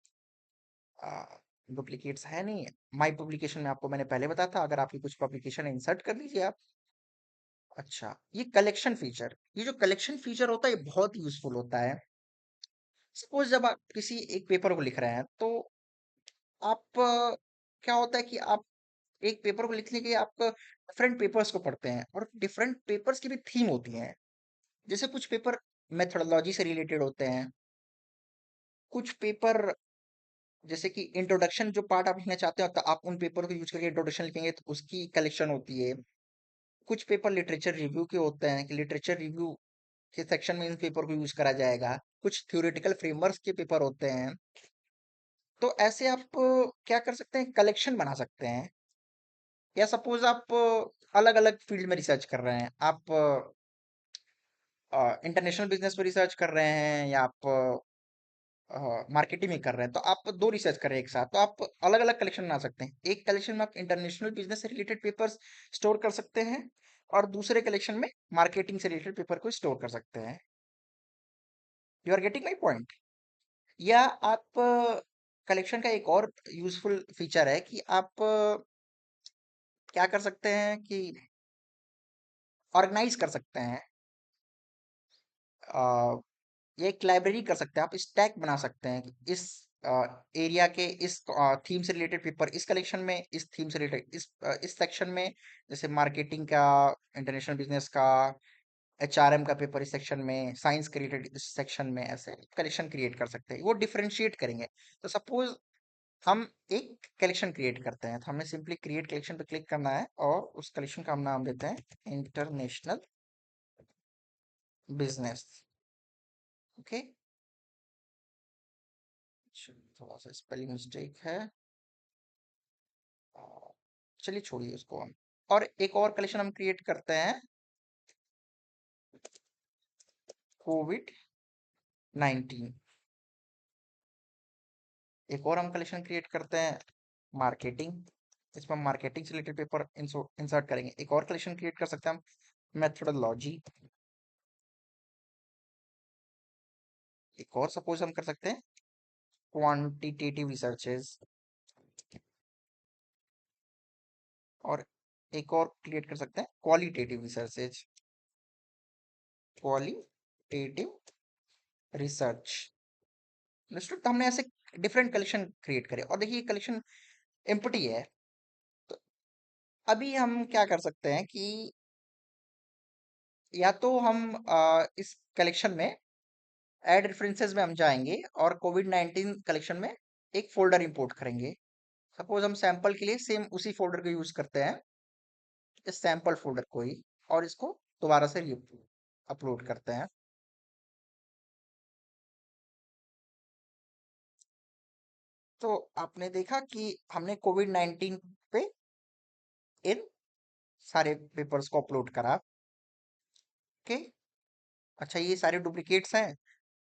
डुप्लीकेट्स है नहीं। माई पब्लिकेशन में आपको मैंने पहले बताया था, अगर आपकी कुछ पब्लिकेशन इंसर्ट कर लीजिए आप। अच्छा, ये कलेक्शन फीचर, ये जो कलेक्शन फीचर होता है ये बहुत यूजफुल होता है। सपोज जब आप किसी एक पेपर को लिख रहे हैं, तो आप क्या होता है कि आप एक पेपर को लिखने के लिए आप डिफरेंट पेपर्स को पढ़ते हैं, और डिफरेंट पेपर्स की भी थीम होती है। जैसे कुछ पेपर मेथोडोलॉजी से रिलेटेड होते हैं। कुछ पेपर जैसे कि इंट्रोडक्शन जो पार्ट आप लिखना चाहते हो तो आप उन पेपर को यूज करके इंट्रोडक्शन लिखेंगे तो उसकी कलेक्शन होती है। कुछ पेपर लिटरेचर रिव्यू के होते हैं कि लिटरेचर रिव्यू के सेक्शन में इन पेपर को यूज करा जाएगा। कुछ थ्योरेटिकल फ्रेमवर्क्स के पेपर होते हैं। तो ऐसे आप क्या कर सकते हैं, कलेक्शन बना सकते हैं। या सपोज आप अलग अलग फील्ड में रिसर्च कर रहे हैं, आप इंटरनेशनल बिजनेस पर रिसर्च कर रहे हैं या आप मार्केटिंग में कर रहे हैं, तो आप दो रिसर्च कर रहे हैं एक साथ, तो आप अलग अलग कलेक्शन बना सकते हैं। एक कलेक्शन में आप इंटरनेशनल बिजनेस से रिलेटेड पेपर्स स्टोर कर सकते हैं और दूसरे कलेक्शन में मार्केटिंग से रिलेटेड पेपर को स्टोर कर सकते हैं। You are getting my point. या आप कलेक्शन का एक और यूजफुल फीचर है कि आप क्या कर सकते हैं कि ऑर्गेनाइज कर सकते हैं। ये एक लाइब्रेरी कर सकते हैं, आप स्टैक बना सकते हैं कि इस एरिया के इस थीम से रिलेटेड पेपर इस कलेक्शन में, इस थीम से रिलेटेड इस सेक्शन में, जैसे मार्केटिंग का, इंटरनेशनल बिजनेस का, एचआरएम का पेपर इस सेक्शन में, साइंस के रिलेटेड इस सेक्शन में, ऐसे कलेक्शन क्रिएट कर सकते हैं। वो डिफरेंशिएट करेंगे। तो सपोज हम एक कलेक्शन क्रिएट करते हैं, तो हमें सिंपली क्रिएट कलेक्शन पे क्लिक करना है और उस कलेक्शन का हम नाम देते हैं इंटरनेशनल बिजनेस। ओके, थोड़ा सा स्पेलिंग मिस्टेक है। आ, चलिए छोड़िए उसको हम। और एक और कलेक्शन हम क्रिएट करते हैं, कोविड 19। एक और हम कलेक्शन क्रिएट करते हैं, मार्केटिंग। इसमें हम मार्केटिंग से रिलेटेड पेपर इंसर्ट करेंगे। एक और कलेक्शन क्रिएट कर सकते हैं हम, मेथोडोलॉजी। एक और सपोज हम कर सकते हैं, क्वांटिटेटिव रिसर्चेज। और एक और क्रिएट कर सकते हैं, qualitative researches. Qualitative research. Understood. तो हमने ऐसे डिफरेंट कलेक्शन क्रिएट करे और देखिए कलेक्शन एम्प्टी है। तो अभी हम क्या कर सकते हैं कि या तो हम इस कलेक्शन में ऐड रेफरेंसेस में हम जाएंगे और कोविड 19 कलेक्शन में एक फोल्डर इंपोर्ट करेंगे। सपोज हम सैंपल के लिए सेम उसी फोल्डर को यूज करते हैं, इस सैंपल फोल्डर को ही, और इसको दोबारा से अपलोड करते हैं। तो आपने देखा कि हमने कोविड 19 पे इन सारे पेपर्स को अपलोड करा। ओके। अच्छा, ये सारे डुप्लीकेट्स हैं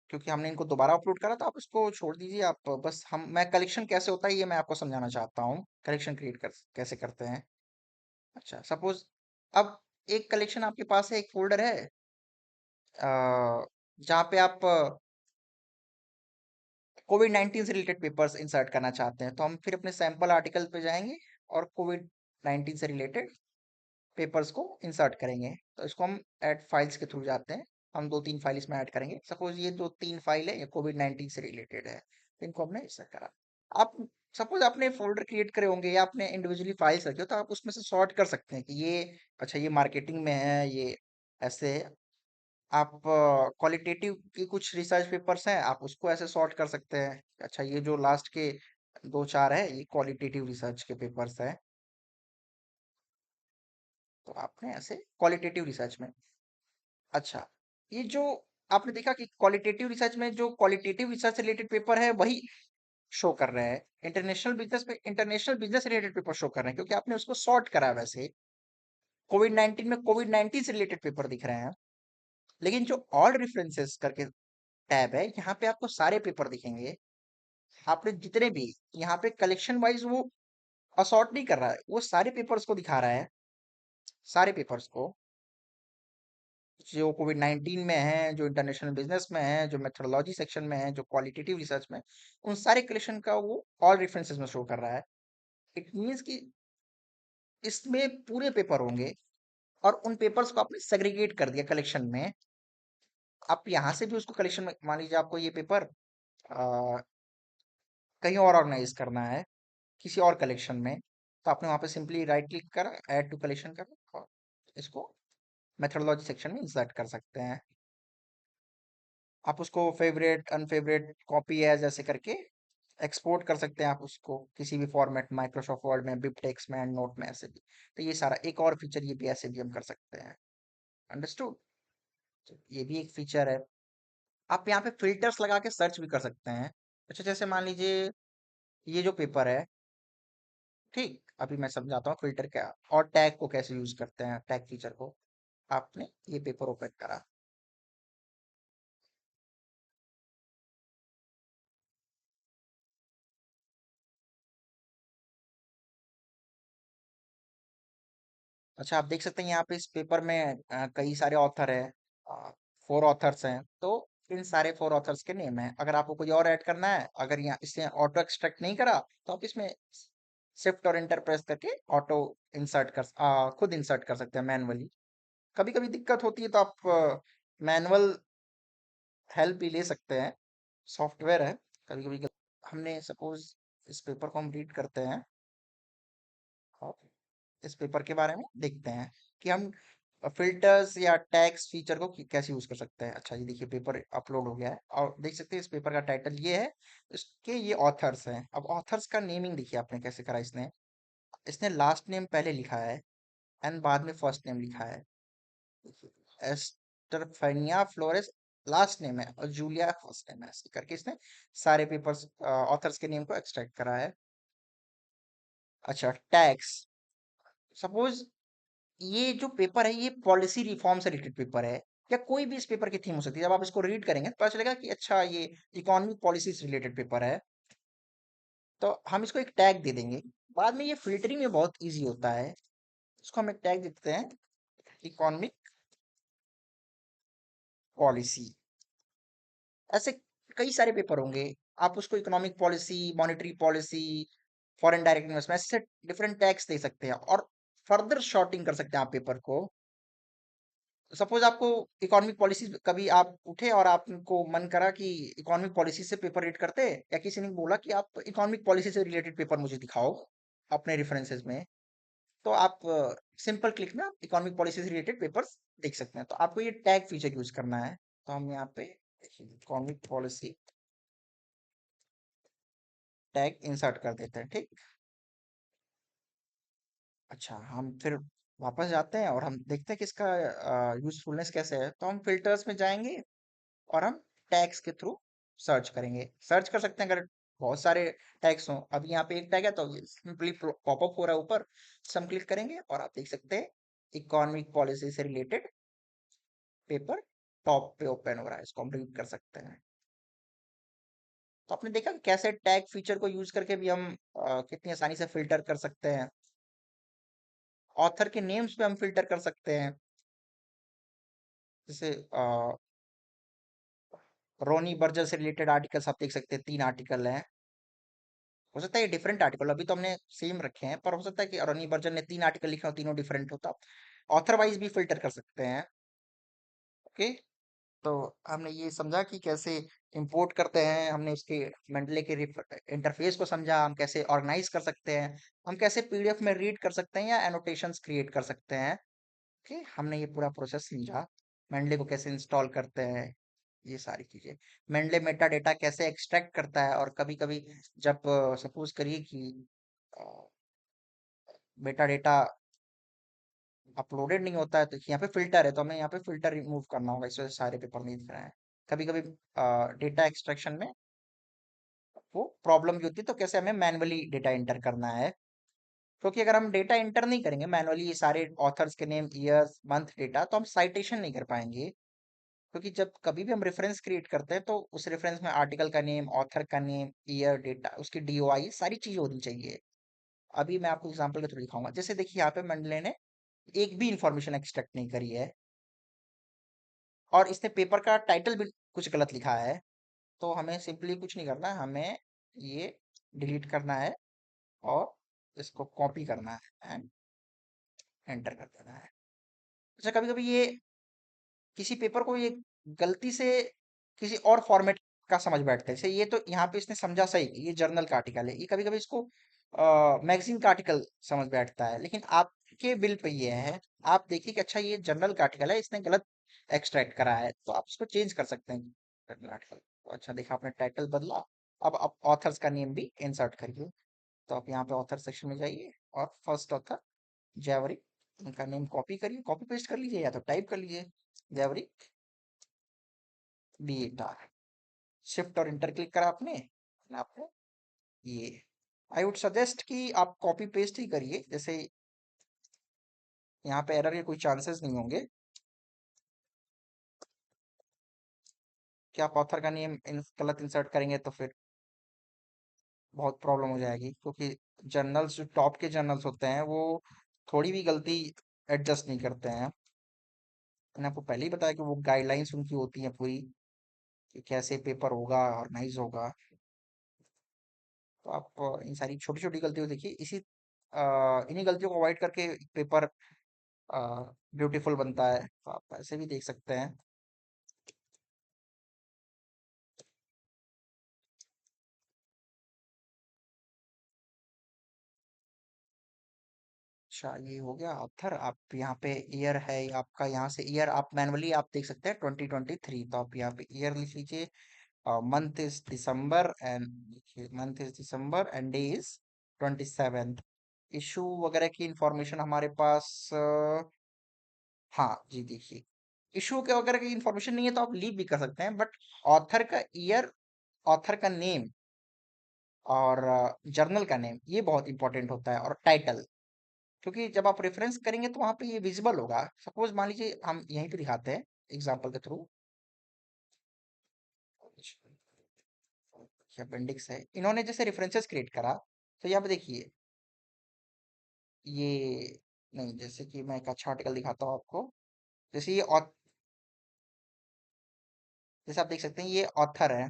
क्योंकि हमने इनको दोबारा अपलोड करा, तो आप इसको छोड़ दीजिए। आप बस हम मैं कलेक्शन कैसे होता है ये मैं आपको समझाना चाहता हूँ, कलेक्शन क्रिएट कैसे करते हैं। अच्छा, सपोज अब एक कलेक्शन आपके पास है, एक फोल्डर है जहाँ पे आप कोविड 19 से रिलेटेड पेपर्स इंसर्ट करना चाहते हैं, तो हम फिर अपने सैंपल आर्टिकल पे जाएंगे और कोविड 19 से रिलेटेड पेपर्स को इंसर्ट करेंगे। तो इसको हम ऐड फाइल्स के थ्रू जाते हैं, हम दो तीन फाइल इसमें ऐड करेंगे। सपोज ये दो तीन फाइल है, ये कोविड 19 से रिलेटेड है, तो इनको हमने इंसर्ट करा। आप सपोज आपने फोल्डर क्रिएट करे होंगे या आपने इंडिविजुअली फाइल्स रखी हो, तो आप उसमें से सॉर्ट कर सकते हैं कि ये, अच्छा ये मार्केटिंग में है, ये ऐसे है। आप क्वालिटेटिव की कुछ रिसर्च पेपर्स हैं, आप उसको ऐसे सॉर्ट कर सकते हैं। अच्छा, ये जो लास्ट के दो चार है ये क्वालिटेटिव रिसर्च के पेपर्स हैं, तो आपने ऐसे क्वालिटेटिव रिसर्च में। अच्छा, ये जो आपने देखा कि क्वालिटेटिव रिसर्च में जो क्वालिटेटिव रिसर्च रिलेटेड पेपर है वही शो कर रहे हैं, इंटरनेशनल बिजनेस में international business related paper show कर रहे हैं क्योंकि आपने उसको सॉर्ट करा है। वैसे कोविड 19 में कोविड 19 से रिलेटेड पेपर दिख रहे हैं, लेकिन जो ऑल रेफरेंसेस करके टैब है, यहाँ पे आपको सारे पेपर दिखेंगे। आपने जितने भी, यहाँ पे कलेक्शन वाइज वो असॉर्ट नहीं कर रहा है, वो सारे पेपर्स को दिखा रहा है, सारे पेपर्स को जो कोविड 19 में है, जो इंटरनेशनल बिजनेस में है, जो मेथोडोलॉजी सेक्शन में है, जो क्वालिटेटिव रिसर्च में, उन सारे कलेक्शन का वो ऑल रेफरेंसेस में शो कर रहा है। इट मीन्स कि इसमें पूरे पेपर होंगे और उन पेपर्स को आपने सेग्रीगेट कर दिया कलेक्शन में। आप यहाँ से भी उसको कलेक्शन में, मान लीजिए आपको ये पेपर कहीं और ऑर्गेनाइज करना है किसी और कलेक्शन में, तो आपने वहाँ पे सिंपली राइट क्लिक करा, ऐड टू कलेक्शन करा और इसको मेथोडोलॉजी सेक्शन में इंसर्ट कर सकते हैं। आप उसको फेवरेट अनफेवरेट कॉपी एज ऐसे करके एक्सपोर्ट कर सकते हैं आप उसको किसी भी फॉर्मेट, माइक्रोसॉफ्ट वर्ड में, बिबटेक्स में, एंड नोट में, ऐसे भी। तो ये सारा एक और फीचर ये भी ऐसे भी हम कर सकते हैं। अंडरस्टूड। ये भी एक फीचर है। आप यहाँ पे फिल्टर्स लगा के सर्च भी कर सकते हैं। अच्छा, जैसे मान लीजिए ये जो पेपर है, ठीक, अभी मैं समझाता हूँ फिल्टर क्या और टैग को कैसे यूज करते हैं। टैग फीचर को आपने ये पेपर ओपन करा। अच्छा, आप देख सकते हैं यहाँ पे इस पेपर में कई सारे ऑथर हैं, 4 ऑथर्स हैं। तो इन सारे 4 ऑथर्स के नेम हैं। अगर आपको कोई और ऐड करना है, अगर यहाँ इससे ऑटो एक्सट्रैक्ट नहीं करा, तो आप इसमें शिफ्ट और एंटर प्रेस करके ऑटो इंसर्ट खुद इंसर्ट कर सकते हैं मैनुअली। कभी कभी दिक्कत होती है तो आप मैनुअल हेल्प भी ले सकते हैं। सॉफ्टवेयर है, कभी कभी हमने सपोज इस पेपर को हम रीड करते हैं और इस पेपर के बारे में देखते हैं कि हम फिल्टर्स या टैग्स फीचर को कैसे यूज कर सकते हैं। अच्छा, ये देखिए पेपर अपलोड हो गया है और देख सकते हैं इस पेपर का टाइटल ये है, इसके ये ऑथर्स हैं। अब ऑथर्स का नेमिंग देखिए आपने कैसे करा। इसने इसने लास्ट नेम पहले लिखा है एंड बाद में फर्स्ट नेम लिखा है। एस्टरफेनिया फ्लोरेस लास्ट नेम है और जूलिया फर्स्ट नेम है। ऐसे करके इसने सारे पेपर्स ऑथर्स के नेम को एक्सट्रैक्ट करा है। अच्छा, टैक्स, सपोज ये जो पेपर है ये पॉलिसी रिफॉर्म से रिलेटेड पेपर है, या कोई भी इस पेपर की थीम हो सकती है। जब आप इसको रीड करेंगे तो पता चलेगा कि अच्छा ये इकोनॉमिक पॉलिसी से रिलेटेड पेपर है। तो हम इसको एक टैग दे देंगे। बाद में ये फिल्टरिंग में बहुत इजी होता है। इसको हम एक टैग देते हैं, इकोनॉमिक पॉलिसी। ऐसे कई सारे पेपर होंगे, आप उसको economic policy, monetary policy, foreign direct investment, ऐसे डिफरेंट टैग्स दे सकते हैं और फर्दर शॉर्टिंग कर सकते हैं आप पेपर को। सपोज आपको इकोनॉमिक पॉलिसी कभी आप उठे और आपको मन करा कि इकोनॉमिक पॉलिसी से पेपर रीड करते, या किसी ने बोला कि आप इकोनॉमिक पॉलिसी से रिलेटेड पेपर मुझे दिखाओ अपने रेफरेंसेस में, तो आप सिंपल क्लिक में आप इकोनॉमिक पॉलिसी से रिलेटेड पेपर्स देख सकते हैं। तो आपको ये टैग फीचर यूज करना है। तो हम यहाँ पे इकोनॉमिक पॉलिसी टैग इंसर्ट कर देते हैं, ठीक। अच्छा, हम फिर वापस जाते हैं और हम देखते हैं कि इसका यूजफुलनेस कैसे है। तो हम फिल्टर्स में जाएंगे और हम टैग्स के थ्रू सर्च करेंगे। सर्च कर सकते हैं अगर बहुत सारे टैग्स हों। अभी यहाँ पे एक टैग है तो ये सिंपली पॉपअप हो रहा है ऊपर, से हम क्लिक करेंगे और आप देख सकते हैं इकोनॉमिक पॉलिसी से रिलेटेड पेपर टॉप पे ओपन हो रहा है। इसको हम रीड कर सकते हैं। तो आपने देखा कि कैसे टैग फीचर को यूज करके भी हम कितनी आसानी से फिल्टर कर सकते हैं। ऑथर के नेम्स पे हम फिल्टर कर सकते हैं। जैसे रोनी बर्जर से रिलेटेड आर्टिकल्स आप देख सकते हैं, 3 आर्टिकल हैं। हो सकता है ये डिफरेंट आर्टिकल, अभी तो हमने सेम रखे हैं, पर हो सकता है कि रोनी बर्जर ने 3 आर्टिकल लिखे हो, तीनों डिफरेंट होता। ऑथर वाइज भी फिल्टर कर सकते हैं। ओके। तो हमने ये समझा कि कैसे इंपोर्ट करते हैं, हमने उसके मेंडले के इंटरफेस को समझा, हम कैसे ऑर्गेनाइज कर सकते हैं, हम कैसे पीडीएफ में रीड कर सकते हैं या एनोटेशंस क्रिएट कर सकते हैं। ओके, हमने ये पूरा प्रोसेस समझा। मेंडले को कैसे इंस्टॉल करते हैं, ये सारी चीजें। मेंडले मेटा डेटा कैसे एक्सट्रैक्ट करता है, और कभी कभी जब सपोज करिए कि मेटा डेटा अपलोडेड नहीं होता है, तो यहाँ पे फिल्टर है, तो हमें यहाँ पे फिल्टर रिमूव करना होगा, इस वजह से सारे पेपर नहीं दिख रहे हैं। कभी कभी डेटा एक्सट्रैक्शन में वो प्रॉब्लम भी होती है, तो कैसे हमें मैनुअली डेटा एंटर करना है। क्योंकि अगर हम डेटा एंटर नहीं करेंगे मैनुअली, ये सारे ऑथर्स के नेम, ईयर्स, मंथ, डेटा, तो हम साइटेशन नहीं कर पाएंगे। क्योंकि जब कभी भी हम रेफरेंस क्रिएट करते हैं तो उस रेफरेंस में आर्टिकल का नेम, ऑथर का नेम, ईयर, डेटा, उसकी डीओआई, सारी चीजें होनी चाहिए। अभी मैं आपको एग्जांपल के थ्रू दिखाऊंगा। जैसे देखिए यहाँ पे मंडले ने एक भी इंफॉर्मेशन एक्सट्रैक्ट नहीं करी है और इसने पेपर का टाइटल भी कुछ गलत लिखा है। तो हमें सिंपली कुछ नहीं करना है, हमें ये डिलीट करना है और इसको कॉपी करना है एंड एंटर कर देना है। अच्छा, कभी कभी ये किसी पेपर को ये गलती से किसी और फॉर्मेट का समझ बैठते हैं। जैसे ये तो यहाँ पे इसने समझा सही कि ये जर्नल का आर्टिकल है, ये कभी कभी इसको मैगजीन का आर्टिकल समझ बैठता है। लेकिन आपके बिल पे ये है, आप देखिए कि अच्छा ये जर्नल का आर्टिकल है, इसने गलत एक्सट्रैक्ट करा है, तो आप इसको चेंज कर सकते हैं। अच्छा, देखा आपने टाइटल बदला। अब आप ऑथर्स का नेम भी इंसर्ट करिए। तो आप यहाँ पे ऑथर सेक्शन में जाइए और फर्स्ट ऑथर जैवरिक, उनका नेम कॉपी करिए, कॉपी पेस्ट कर लीजिए या तो टाइप कर लीजिए, जैवरिक बी डार। शिफ्ट और इंटर क्लिक करा आपने, आपको ये आई वुड सजेस्ट कि आप कॉपी पेस्ट ही करिए, जैसे यहाँ पे एरर के कोई चांसेस नहीं होंगे कि आप ऑथर का नेम गलत इंसर्ट करेंगे तो फिर बहुत प्रॉब्लम हो जाएगी, क्योंकि जर्नल्स जो टॉप के जर्नल्स होते हैं वो थोड़ी भी गलती एडजस्ट नहीं करते हैं। मैंने आपको पहले ही बताया कि वो गाइडलाइंस उनकी होती हैं पूरी, कि कैसे पेपर होगा, ऑर्गेनाइज होगा। तो आप इन सारी छोटी छोटी गलतियों देखिए, इन्हीं गलतियों को अवॉइड करके पेपर ब्यूटीफुल बनता है, तो आप ऐसे भी देख सकते हैं। अच्छा, ये हो गया ऑथर। आप यहाँ पे ईयर है आपका, यहाँ से ईयर आप मैनुअली आप देख सकते हैं 2023, तो आप यहाँ पे ईयर लिख लीजिए। Month is December and month is December and day is 27। Issue वगैरह की इंफॉर्मेशन हमारे पास हाँ जी, देखिए इशू के वगैरह की इंफॉर्मेशन नहीं है तो आप लीव भी कर सकते हैं, बट ऑथर का ईयर, ऑथर का नेम और जर्नल का नेम ये बहुत इंपॉर्टेंट होता है, और टाइटल, क्योंकि जब आप रेफरेंस करेंगे तो वहां पे ये विजिबल होगा। सपोज मान लीजिए हम यहीं पे दिखाते हैं एग्जांपल के थ्रू, अपेंडिक्स है, इन्होंने जैसे रेफरेंसेस क्रिएट करा, तो यहाँ पे देखिए ये नहीं, जैसे कि मैं एक अच्छा आर्टिकल दिखाता हूँ आपको, जैसे जैसे आप देख सकते हैं ये ऑथर है,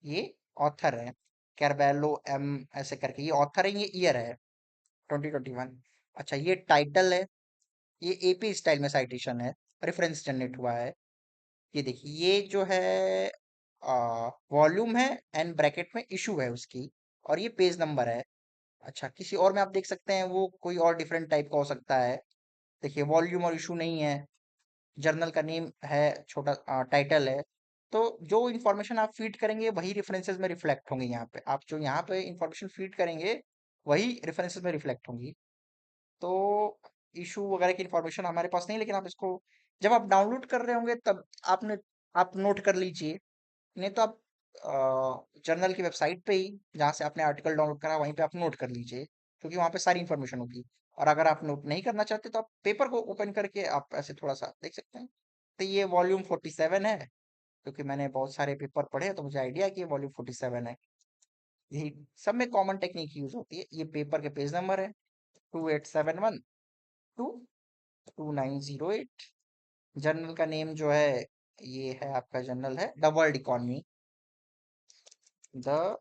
ये ऑथर है कैरबेलो एम ऐसे करके, ये ऑथर है, ये ईयर है 2021। अच्छा, ये टाइटल है, ये एपी स्टाइल में साइटेशन है, रेफरेंस जनरेट हुआ है। ये देखिए ये जो है वॉल्यूम है एंड ब्रैकेट में इशू है उसकी, और ये पेज नंबर है। अच्छा, किसी और में आप देख सकते हैं वो कोई और डिफरेंट टाइप का हो सकता है। देखिए वॉल्यूम और इशू नहीं है, जर्नल का नेम है, छोटा टाइटल है। तो जो इन्फॉर्मेशन आप फीड करेंगे वही रेफरेंसेस में रिफ्लेक्ट होंगे, यहाँ पे आप जो यहाँ पे इन्फॉर्मेशन फीड करेंगे वही रेफरेंसेस में रिफ्लेक्ट होंगी। तो इशू वगैरह की इंफॉर्मेशन हमारे पास नहीं, लेकिन आप इसको जब आप डाउनलोड कर रहे होंगे तब आपने आप नोट कर लीजिए। नहीं तो आप जर्नल की वेबसाइट पे ही, जहाँ से आपने आर्टिकल डाउनलोड करा वहीं पे आप नोट कर लीजिए, क्योंकि वहाँ पे सारी इन्फॉर्मेशन होगी। और अगर आप नोट नहीं करना चाहते तो आप पेपर को ओपन करके आप ऐसे थोड़ा सा देख सकते हैं। तो ये वॉल्यूम 47 है, क्योंकि मैंने बहुत सारे पेपर पढ़े हैं, तो मुझे आइडिया है कि ये वॉल्यूम 47 है। यही सब में कॉमन टेक्निक यूज होती है। ये पेपर के पेज नंबर है 2871 टू 2908। जर्नल का नेम जो है, ये है आपका जर्नल है the world economy, the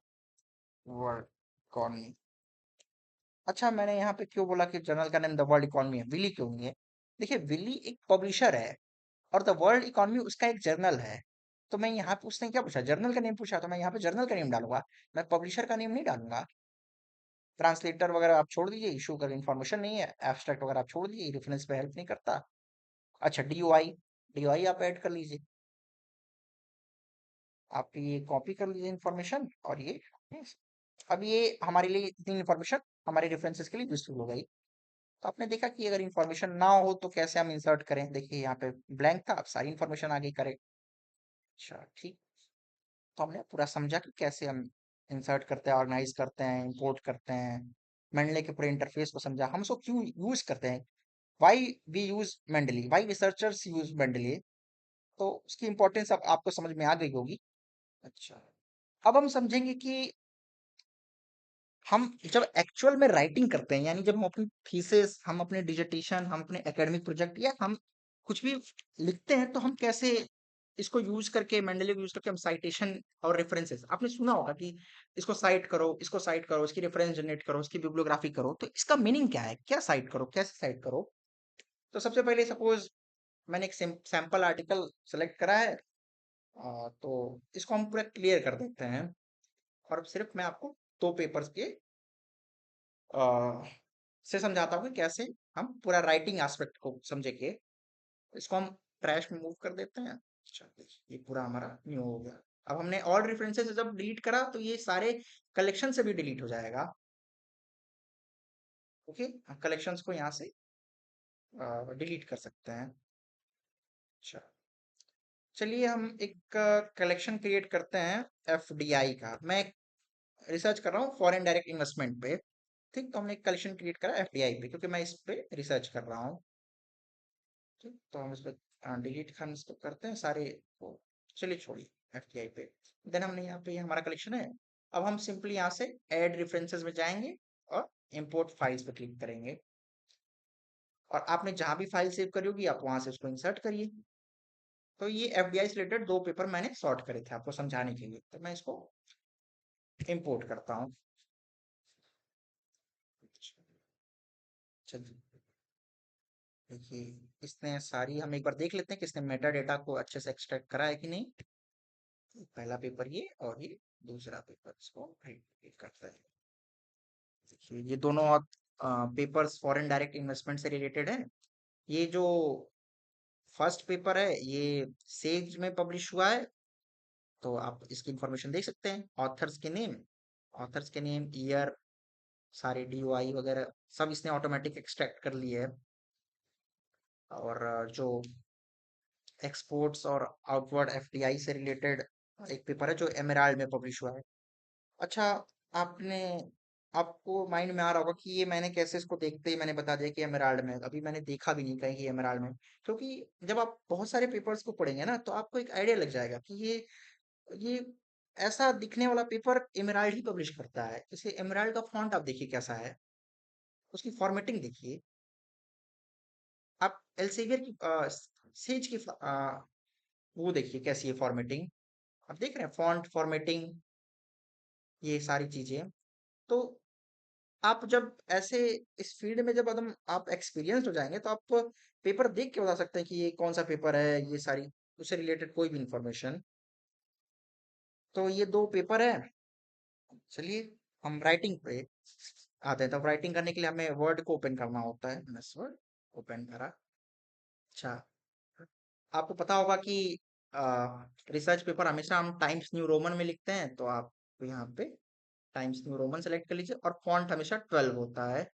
world economy. अच्छा, मैंने यहाँ पे क्यों बोला कि जर्नल का नेम द वर्ल्ड इकोनॉमी है, विली क्यों नहीं है? देखिए विली एक पब्लिशर है और द वर्ल्ड इकोनॉमी उसका एक जर्नल है। तो मैं यहाँ पे, उसने क्या पूछा, जर्नल का नेम पूछा, तो मैं यहाँ पे जर्नल का नेम डालूंगा, मैं पब्लिशर का नेम नहीं डालूंगा। ट्रांसलेटर वगैरह आप छोड़ दीजिए, इशू का इन्फॉर्मेशन नहीं है, एब्स्ट्रैक्ट वगैरह आप छोड़ दीजिए, रेफरेंस पे हेल्प नहीं करता। अच्छा, डीओआई, डीओआई आप ऐड कर लीजिए। आप ये कॉपी कर लीजिए इन्फॉर्मेशन, और ये अब ये हमारे लिए इतनी इन्फॉर्मेशन हमारे रेफरेंसेस के लिए यूजफुल हो गई। तो आपने देखा कि अगर इन्फॉर्मेशन ना हो तो कैसे हम इंसर्ट करें। देखिए यहाँ पे ब्लैंक था, अब सारी इन्फॉर्मेशन आगे करें। अच्छा ठीक, तो हमने पूरा समझा कि कैसे हम इंसर्ट करते हैं, ऑर्गेनाइज करते हैं, इंपोर्ट करते हैं, मेंडले के पूरे इंटरफेस को समझा, हम उसको क्यों यूज करते हैं, why we use Mendeley, why researchers use Mendeley. तो उसकी इंपॉर्टेंस अब आपको समझ में आ गई होगी। अच्छा, अब हम समझेंगे कि हम जब एक्चुअल में राइटिंग करते हैं, यानी जब हम अपनी थीसिस, हम अपने डिसर्टेशन, हम अपने एकेडमिक प्रोजेक्ट या हम कुछ भी लिखते हैं, तो हम कैसे इसको यूज करके, मेंडली को यूज करके हम साइटेशन और रेफरेंसेस, आपने सुना होगा कि इसको साइट करो, इसको साइट करो, इसकी रेफरेंस जनरेट करो, इसकी बिब्लियोग्राफी करो। तो इसका मीनिंग क्या है, क्या साइट करो, कैसे साइट करो? तो सबसे पहले सपोज मैंने एक सैंपल आर्टिकल सेलेक्ट करा है, तो इसको हम पूरा क्लियर कर देते हैं, और अब सिर्फ मैं आपको दो पेपर्स के से समझाता हूँ कि कैसे हम पूरा राइटिंग एस्पेक्ट को समझेंगे। इसको हम ट्रैश में मूव कर देते हैं। अच्छा, देखिए ये पूरा हमारा न्यू हो गया। अब हमने ऑल रेफरेंसेस जब डिलीट करा तो ये सारे कलेक्शन से भी डिलीट हो जाएगा। ओके, कलेक्शंस को यहाँ से डिलीट कर सकते हैं। अच्छा, चलिए हम एक कलेक्शन क्रिएट करते हैं एफडीआई का। मैं रिसर्च कर रहा हूँ फॉरेन डायरेक्ट इन्वेस्टमेंट पे। ठीक, तो हमने एक कलेक्शन क्रिएट करा एफडीआई पे क्योंकि मैं इस पे रिसर्च कर रहा हूँ। ठीक, तो हम इस पे डिलीट खान इसको करते हैं सारे को। चलिए छोड़िए, एफडीआई पे। देन हमने यहाँ पे ये हमारा कलेक्शन है। अब हम सिंपली यहाँ से ऐड रेफरेंसेस में जाएंगे और इंपोर्ट फाइल्स पे क्लिक करेंगे। और आपने जहां भी फाइल सेव करी होगी आप वहां से उसको इंसर्ट करिए। तो ये एफडीआई से रिलेटेड दो पेपर मैंने सॉर्ट करे थे आपको समझाने के लिए, तो मैं इसको इंपोर्ट करता हूँ। चलिए, देखिए इसने सारी, हम एक बार देख लेते हैं कि इसने मेटा डेटा को अच्छे से एक्सट्रैक्ट करा है कि नहीं। तो पहला पेपर ये और ये दूसरा पेपर, इसको राइट करता है। देखिए ये दोनों पेपर्स फॉरेन डायरेक्ट इन्वेस्टमेंट से रिलेटेड है। ये जो फर्स्ट पेपर है ये सेज में पब्लिश हुआ है, तो आप इसकी इंफॉर्मेशन देख सकते हैं। ऑथर्स के नेम, ईयर, सारे डीओआई वगैरह सब इसने ऑटोमेटिक एक्सट्रैक्ट कर लिए है। और जो एक्सपोर्ट्स और आउटवर्ड एफडीआई से रिलेटेड एक पेपर है जो एमराल्ड में पब्लिश हुआ है। अच्छा, आपने आपको माइंड में आ रहा होगा कि ये मैंने कैसे, इसको देखते ही मैंने बता दिया कि एमराल्ड में, अभी मैंने देखा भी नहीं कहीं कि एमराल्ड में। क्योंकि जब आप बहुत सारे पेपर्स को पढ़ेंगे ना तो आपको एक आइडिया लग जाएगा कि ये ऐसा दिखने वाला पेपर एमराल्ड ही पब्लिश करता है। जैसे एमराल्ड का फॉन्ट आप देखिए कैसा है, उसकी फॉर्मेटिंग देखिए। आप एल्सेवियर की सेज की वो देखिए कैसी है फॉर्मेटिंग। आप देख रहे हैं फॉन्ट फॉर्मेटिंग, ये सारी चीजें। तो आप जब ऐसे इस फील्ड में जब एकदम आप एक्सपीरियंस हो जाएंगे तो आप पेपर देख के बता सकते हैं कि ये कौन सा पेपर है, ये सारी उससे रिलेटेड कोई भी इंफॉर्मेशन। तो ये दो पेपर है। चलिए हम राइटिंग पे आते हैं। तो राइटिंग करने के लिए हमें वर्ड को ओपन करना होता है। मैंने वर्ड ओपन करा। अच्छा, आपको पता होगा कि रिसर्च पेपर हमेशा हम टाइम्स न्यू रोमन में लिखते हैं, तो आप यहाँ पे टाइम्स न्यू रोमन सेलेक्ट कर लीजिए और फॉन्ट हमेशा 12 होता है।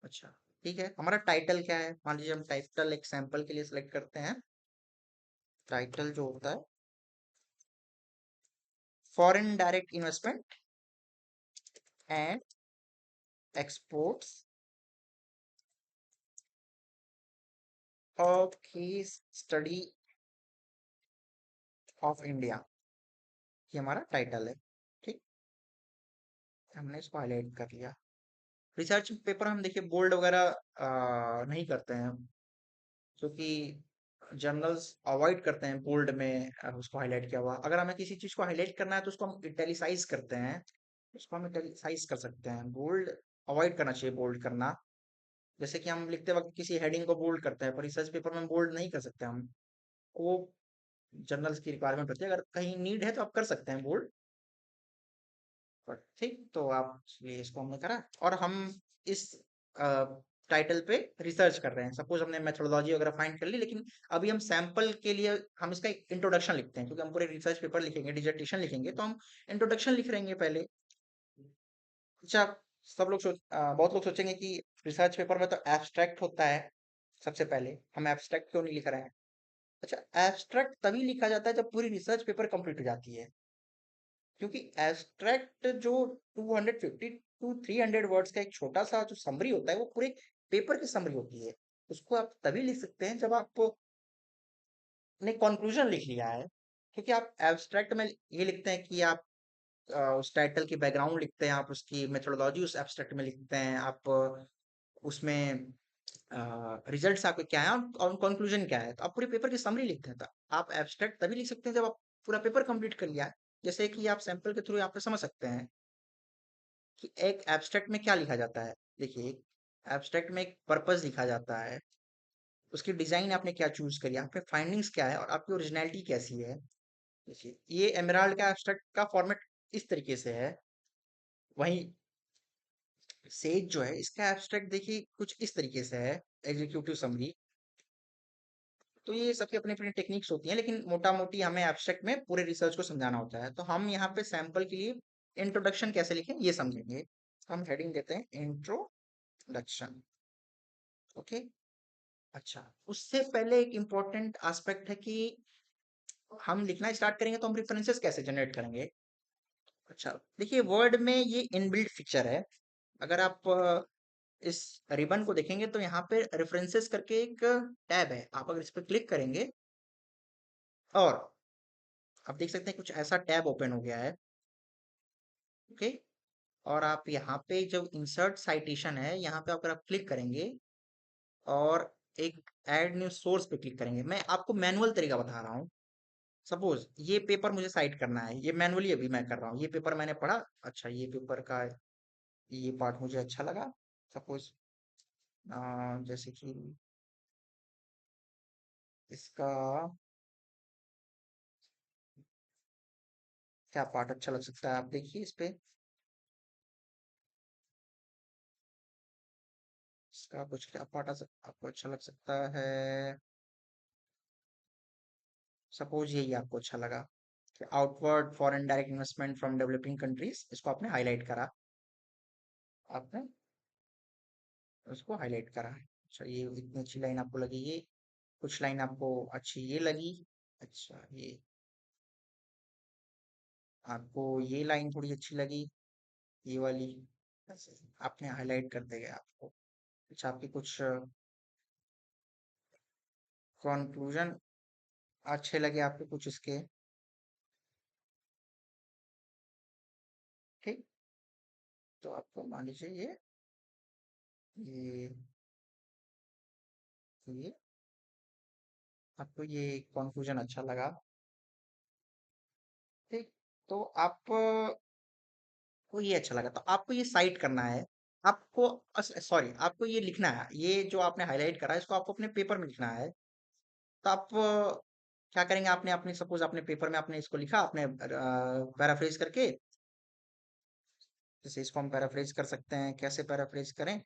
अच्छा, ठीक है। हमारा टाइटल क्या है, मान लीजिए हम टाइटल एक सैंपल के लिए सिलेक्ट करते हैं। टाइटल जो होता है foreign direct investment and exports of case study of India, ये हमारा टाइटल है। ठीक, हमने इसको हाईलाइट कर लिया। रिसर्च पेपर हम देखिए बोल्ड वगैरह नहीं करते हैं, क्योंकि जर्नल्स अवॉइड करते हैं बोल्ड में उसको हाईलाइट किया हुआ। अगर हमें किसी चीज को हाईलाइट करना है तो उसको हम इटैलिसाइज करते हैं, उसको हम इटैलिसाइज कर सकते हैं। बोल्ड अवॉइड करना चाहिए, बोल्ड करना। जैसे कि हम लिखते वक्त किसी हेडिंग को बोल्ड करते हैं, पर रिसर्च पेपर में बोल्ड नहीं कर सकते हम। वो जर्नल्स की रिक्वायरमेंट होती है, अगर कहीं नीड है तो आप कर सकते हैं बोल्ड। पर ठीक, तो आप ये इसको हमने करा और हम इस टाइटल पे रिसर्च कर रहे हैं। सपोज हमने मेथोडोलॉजी वगैरह फाइंड कर ली, लेकिन अभी हम सैंपल के लिए हम इसका एक इंट्रोडक्शन लिखते हैं, क्योंकि हम पूरे रिसर्च पेपर लिखेंगे, डिसर्टेशन लिखेंगे, तो हम इंट्रोडक्शन लिख रहेंगे पहले। अच्छा, बहुत लोग सोचेंगे कि रिसर्च पेपर में तो एब्स्ट्रैक्ट होता है। सबसे पहले हम एब्स्ट्रैक्ट क्यों नहीं लिख रहे हैं? अच्छा, एब्स्ट्रैक्ट तभी लिखा जाता है जब पूरी रिसर्च पेपर कंप्लीट हो जाती है। क्योंकि एब्स्ट्रैक्ट जो 250 टू 300 वर्ड्स का एक छोटा सा जो समरी होता है वो पूरे पेपर की समरी होती है। उसको आप तभी लिख सकते हैं जब आपने कंक्लूजन लिख लिया है। क्योंकि आप एब्स्ट्रैक्ट में ये लिखते हैं कि आप उस टाइटल की बैकग्राउंड लिखते हैं, आप उसकी मेथोडोलॉजी उस एब्स्ट्रैक्ट में लिखते हैं, आप उसमें रिजल्ट्स आपके क्या है और कंक्लूजन क्या है, तो आप पूरे पेपर की समरी लिखते हैं। तो आप एब्स्ट्रैक्ट तभी लिख सकते हैं जब आप पूरा पेपर कंप्लीट कर लिया है। जैसे कि आप सैंपल के थ्रू यहाँ पे समझ सकते हैं कि एक एब्स्ट्रैक्ट में क्या लिखा जाता है। देखिए, एब्स्ट्रैक्ट में एक पर्पस लिखा जाता है, उसकी डिजाइन आपने क्या चूज करी, आपके फाइंडिंग्स क्या है और आपकी ओरिजिनलिटी कैसी है। देखिए ये एमराल्ड का एब्स्ट्रैक्ट का फॉर्मेट इस तरीके से है। वहीं सेज जो है इसका एब्स्ट्रैक्ट देखिए कुछ इस तरीके से है, एग्जीक्यूटिव समरी। तो ये सबकी अपनी अपनी टेक्निक्स होती हैं, लेकिन मोटा मोटी हमें एब्स्ट्रैक्ट में पूरे रिसर्च को समझाना होता है। तो हम यहाँ पे सैंपल के लिए इंट्रोडक्शन कैसे लिखें ये समझेंगे। हम हेडिंग देते हैं इंट्रोडक्शन। ओके। अच्छा, उससे पहले एक इम्पोर्टेंट एस्पेक्ट है कि हम लिखना स्टार्ट करेंगे तो हम रेफरेंसेस कैसे जनरेट करेंगे। अच्छा, देखिए वर्ड में ये इनबिल्ट फीचर है। अगर आप इस रिबन को देखेंगे तो यहाँ पे रेफरेंसेस करके एक टैब है। आप अगर इस पर क्लिक करेंगे और आप देख सकते हैं कुछ ऐसा टैब ओपन हो गया है। ओके। और आप यहाँ पे जो इंसर्ट साइटेशन है यहाँ पे अगर आप क्लिक करेंगे और एक ऐड न्यू सोर्स पे क्लिक करेंगे, मैं आपको मैनुअल तरीका बता रहा हूँ। सपोज ये पेपर मुझे साइट करना है, ये मैनुअली अभी मैं कर रहा हूँ। ये पेपर मैंने पढ़ा, अच्छा ये पेपर का ये पार्ट मुझे अच्छा लगा। सपोज जैसे कि इसका क्या पार्ट अच्छा लग सकता है, आप देखिए इस पे। इसका कुछ क्या पार्ट आपको अच्छा लग सकता है। सपोज यही आपको अच्छा लगा कि outward foreign direct investment from developing countries, इसको आपने हाईलाइट करा। आपने उसको हाईलाइट करा है। अच्छा, ये इतनी अच्छी लाइन आपको लगी, ये कुछ लाइन आपको अच्छी ये लगी। अच्छा, ये आपको ये लाइन थोड़ी अच्छी लगी, ये वाली। ऐसे आपने हाईलाइट करते गए आपको। अच्छा, आपके कुछ कंक्लूजन अच्छे लगे आपके कुछ इसके। ठीक। तो आपको मान लीजिए ये ये आपको ये कंक्लूजन अच्छा लगा। ठीक। तो आपको ये अच्छा लगा, तो आपको ये साइट करना है। आपको सॉरी, आपको ये लिखना है, ये जो आपने हाईलाइट करा है इसको आपको अपने पेपर में लिखना है। तो आप क्या करेंगे, आपने अपने सपोज अपने पेपर में आपने इसको लिखा, आपने पैराफ्रेज करके। जैसे इसको हम पैराफ्रेज कर सकते हैं, कैसे पैराफ्रेज करें।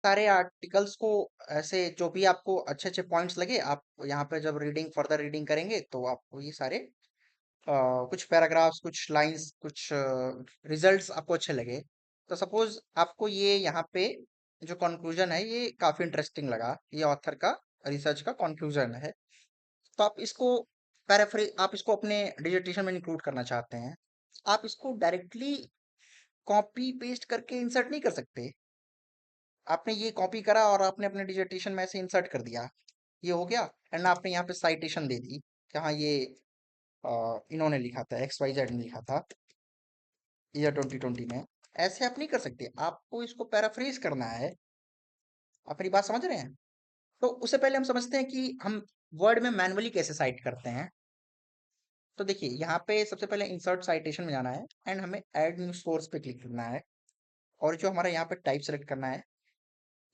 सारे आर्टिकल्स को ऐसे जो भी आपको अच्छे अच्छे पॉइंट्स लगे, आप यहाँ पे जब रीडिंग फर्दर रीडिंग करेंगे तो आपको ये सारे कुछ पैराग्राफ्स, कुछ लाइंस, कुछ रिजल्ट्स आपको अच्छे लगे। तो सपोज आपको ये यहाँ पे जो कंक्लूजन है ये काफी इंटरेस्टिंग लगा, ये ऑथर का रिसर्च का कंक्लूजन है। तो आप इसको पैराफ्रेज, आप इसको अपने डिजर्टेशन में इंक्लूड करना चाहते हैं, आप इसको डायरेक्टली कॉपी पेस्ट करके इंसर्ट नहीं कर सकते। आपने ये कॉपी करा और आपने अपने डिजर्टेशन में ऐसे इंसर्ट कर दिया, ये हो गया। एंड आपने यहाँ पे साइटेशन दे दी कि हाँ ये इन्होंने लिखा था, XYZ ने लिखा था ईयर 2020 में। ऐसे आप नहीं कर सकते, आपको इसको पैराफ्रेज करना है। आप मेरी बात समझ रहे हैं। तो उससे पहले हम समझते हैं कि हम वर्ड में मैनुअली कैसे साइट करते हैं। तो देखिए यहाँ पे सबसे पहले इंसर्ट साइटेशन में जाना है एंड हमें ऐड न्यू सोर्स पे क्लिक करना है। और जो हमारा यहाँ पे टाइप सेलेक्ट करना है,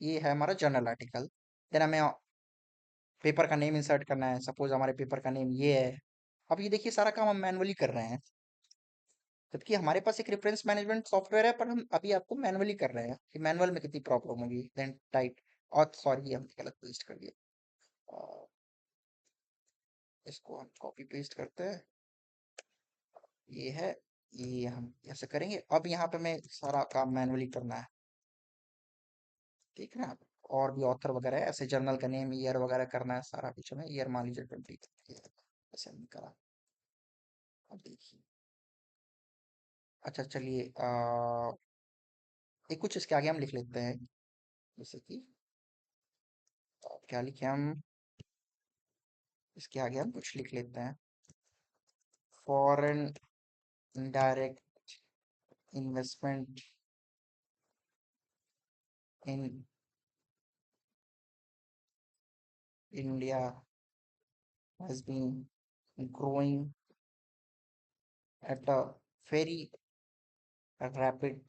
ये है हमारा जर्नल आर्टिकल। देन हमें पेपर का नेम इंसर्ट करना है। सपोज हमारे पेपर का नेम ये है। अब ये देखिए सारा काम हम मैनुअली कर रहे हैं, जबकि हमारे पास एक रेफरेंस मैनेजमेंट सॉफ्टवेयर है, पर हम अभी आपको मैनुअली कर रहे हैं कि मैनुअल में कितनी प्रॉब्लम होगी। देन टाइप और सॉरी, ये हमने गलत पेस्ट कर दिया। अ, इसको हम कॉपी पेस्ट करते हैं, ये है, ये हम ऐसे करेंगे। अब यहाँ पे हमें सारा काम मैनुअली करना है, ठीक है ना। और भी ऑथर वगैरह है, ऐसे जर्नल का नेम, ईयर वगैरह करना है, सारा कुछ हमें। ईयर मान लीजिए 20, ऐसे हमने करा। अब देखिए, अच्छा चलिए एक कुछ इसके आगे हम लिख लेते हैं। जैसे कि क्या लिखे हम, इसके आगे हम कुछ लिख लेते हैं। Foreign direct investment in India has been growing at a very rapid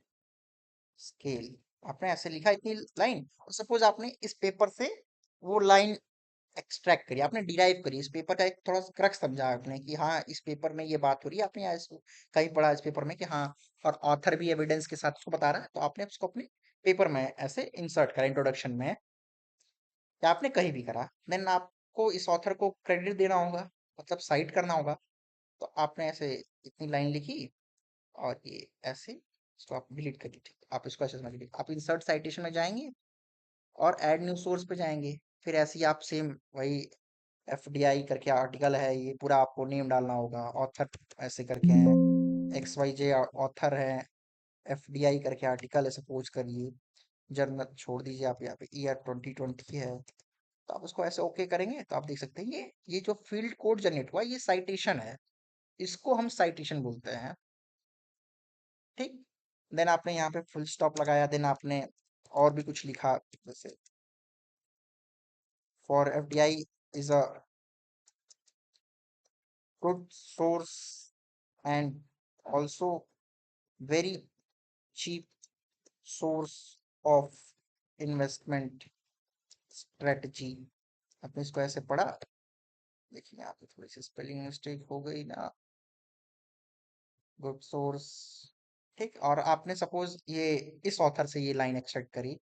scale. आपने ऐसे लिखा इतनी लाइन, और सपोज आपने इस पेपर से वो लाइन एक्सट्रैक्ट करी, आपने डिराइव करी, इस पेपर का एक थोड़ा सा क्रक्स समझा आपने कि हाँ इस पेपर में ये बात हो रही है। आपने यहाँ इसको कहीं पढ़ा इस पेपर में कि हाँ, और ऑथर भी एविडेंस के साथ उसको बता रहा है, तो आपने उसको अपने पेपर में ऐसे इंसर्ट करा इंट्रोडक्शन में, या आपने कहीं भी करा, देन आपको इस ऑथर को क्रेडिट देना होगा, मतलब साइट करना होगा। तो आपने ऐसे इतनी लाइन लिखी और ये ऐसे इसको आप डिलीट कर दीजिए। आप इसको ऐसे समझ लीजिए, आप इंसर्ट साइटेशन में जाएंगे और ऐड न्यू सोर्स पे जाएंगे। फिर ऐसे ही आप सेम वही एफडीआई करके आर्टिकल है, ये पूरा आपको नेम डालना होगा, ऑथर ऐसे करके हैं, एक्स वाई जे ऑथर है, एफडीआई करके आर्टिकल है सपोज करिए, जर्नल छोड़ दीजिए, आप यहाँ पे ईयर 2020 है। तो आप उसको ऐसे ओके करेंगे तो आप देख सकते हैं ये जो फील्ड कोड जनरेट हुआ ये साइटेशन है, इसको हम साइटेशन बोलते हैं। ठीक, देन आपने यहाँ पे फुल स्टॉप लगाया, देन आपने और भी कुछ लिखा, जैसे for FDI is a good source and also very cheap source of investment strategy. आपने इसको ऐसे पढ़ा, देखिए यहाँ पे थोड़ी सी स्पेलिंग मिस्टेक हो गई ना, गुड सोर्स। ठीक, और आपने सपोज ये इस ऑथर से ये लाइन एक्सट्रैक्ट करी,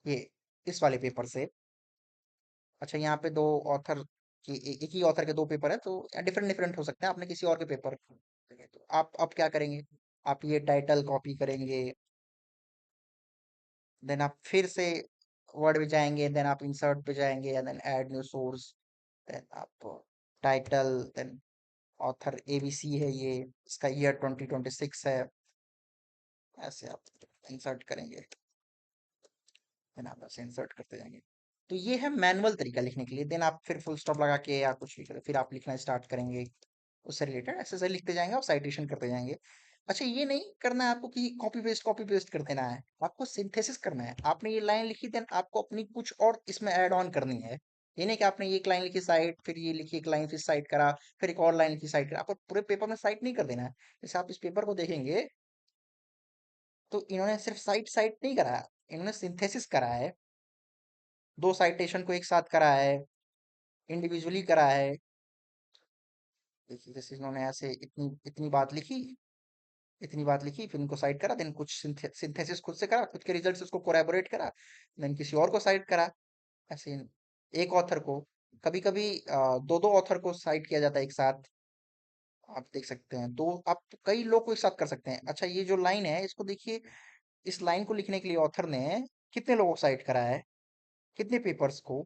ये इस वाले पेपर से। अच्छा, यहाँ पे दो ऑथर की एक ही ऑथर के दो पेपर है, तो डिफरेंट डिफरेंट हो सकते हैं, आपने किसी और के पेपर तो आप अब क्या करेंगे, आप ये टाइटल कॉपी करेंगे, देन आप फिर से वर्ड पे जाएंगे, देन आप इंसर्ट पे जाएंगे, then add new source, then आप टाइटल, देन ऑथर एबीसी है, ये इसका ईयर 2026 है, ऐसे आप इंसर्ट करेंगे, देन आप ऐसे इंसर्ट करते जाएंगे। तो ये है मैनुअल तरीका लिखने के लिए। देन आप फिर फुल स्टॉप लगा के या कुछ भी करें, फिर आप लिखना स्टार्ट करेंगे, उससे रिलेटेड ऐसे ऐसे लिखते जाएंगे और साइटेशन करते जाएंगे। अच्छा, ये नहीं करना है आपको कि कॉपी पेस्ट कर देना है, आपको सिंथेसिस करना है। आपने ये लाइन लिखी, देन आपको अपनी कुछ और इसमें ऐड ऑन करनी है। ये नहीं कि आपने ये एक लाइन लिखी साइट, फिर ये लिखी एक लाइन फिर साइट करा, फिर एक और लाइन लिखी साइट करा, आपको पूरे पेपर में साइट नहीं कर देना है। जैसे आप इस पेपर को देखेंगे तो इन्होंने सिर्फ साइट साइट नहीं करा है, इन्होंने सिंथेसिस करा है, दो साइटेशन को एक साथ करा है, इंडिविजुअली करा है। देखिए जैसे इन्होंने ऐसे इतनी इतनी बात लिखी, इतनी बात लिखी, फिर इनको साइड करा, देन कुछ सिंथेसिस खुद से करा, खुद के रिजल्ट से उसको कोलैबोरेट करा, देन किसी और को साइड करा। ऐसे एक ऑथर को, कभी कभी दो दो ऑथर को साइड किया जाता है एक साथ, आप देख सकते हैं। तो आप कई लोग को एक साथ कर सकते हैं। अच्छा, ये जो लाइन है इसको देखिए, इस लाइन को लिखने के लिए ऑथर ने कितने लोगों को साइड करा है, कितने पेपर्स को।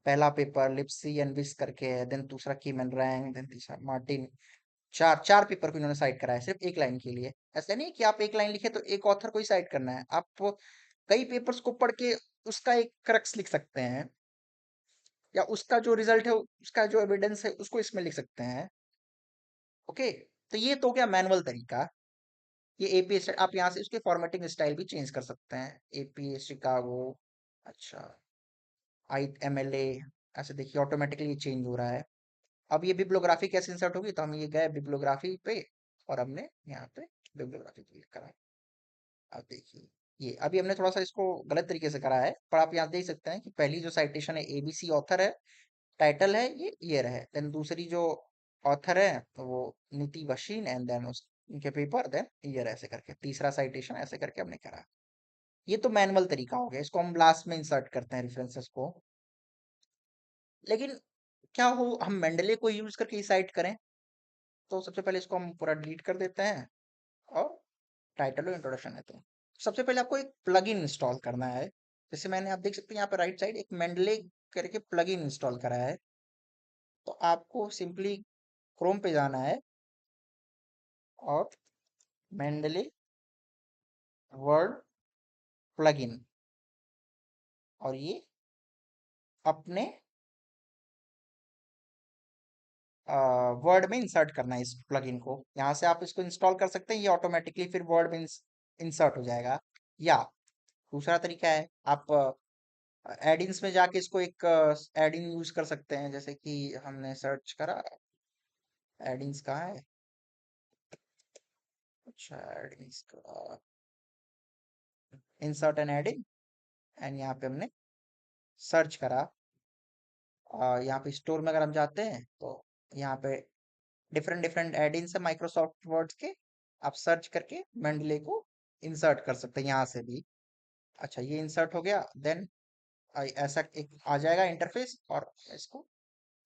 पहला पेपर लिप्सी एंड विस करके है, देन दूसरा कीमन रैंग, देन तीसरा मार्टिन। चार चार पेपर को इन्होंने साइड करा है सिर्फ एक लाइन के लिए। ऐसा नहीं कि आप एक लाइन लिखे तो एक ऑथर को ही साइड करना है, आप कई पेपर्स को पढ़ के उसका एक क्रक्स लिख सकते हैं, या उसका जो रिजल्ट है, उसका जो एविडेंस है उसको इसमें लिख सकते हैं। ओके, तो ये तो क्या मैनुअल तरीका। ये एपीए आप यहाँ से उसके फॉर्मेटिंग स्टाइल भी चेंज कर सकते हैं, एपीए शिकागो, अच्छा आई एमएलए, ऐसे देखिए ऑटोमेटिकली चेंज हो रहा है। अब ये बिब्लियोग्राफी कैसे इंसर्ट होगी, तो हम ये गए बिब्लियोग्राफी पे और हमने यहाँ पे बिब्लियोग्राफी क्लिक करा। अब देखिए ये अभी हमने थोड़ा सा इसको गलत तरीके से करा है, पर आप यहाँ देख सकते हैं कि पहली जो साइटेशन है एबीसी ऑथर है, टाइटल है ये ईयर है, देन दूसरी जो ऑथर है तो वो नीति वशीन, एंड देन उस उनके पेपर, देन ईयर, ऐसे करके तीसरा साइटेशन ऐसे करके हमने करा। ये तो मैनुअल तरीका हो गया, इसको हम लास्ट में इंसर्ट करते हैं रेफरेंसेस को। लेकिन क्या हो हम मेंडले को यूज करके साइट करें, तो सबसे पहले इसको हम पूरा डिलीट कर देते हैं और टाइटल और इंट्रोडक्शन देते हैं। सबसे पहले आपको एक प्लगइन इंस्टॉल करना है। जैसे मैंने, आप देख सकते हैं यहाँ पे राइट साइड एक मेंडले करके प्लगइन इंस्टॉल करा है। तो आपको सिंपली क्रोम पे जाना है और मेंडले वर्ड प्लगइन, और ये अपने वर्ड में इंसर्ट करना है इस प्लगइन को। यहाँ से आप इसको इंस्टॉल कर सकते हैं, ये ऑटोमेटिकली फिर वर्ड में इंसर्ट हो जाएगा। या दूसरा तरीका है, आप एडिंग्स में जाके इसको एक एडिंग यूज कर सकते हैं, जैसे कि हमने सर्च करा, एडिंग्स कहाँ है, अच्छा एडिंग्स का इंसर्ट एंड एडिंग, एंड यहाँ पे हमने सर्च करा। यहाँ पे स्टोर में अगर हम जाते हैं तो यहाँ पे डिफरेंट डिफरेंट एडिंग्स है माइक्रोसॉफ्ट वर्ड्स के, आप सर्च करके मेंडले को इंसर्ट कर सकते हैं यहाँ से भी। अच्छा, ये इंसर्ट हो गया। देन ऐसा एक आ जाएगा इंटरफेस, और इसको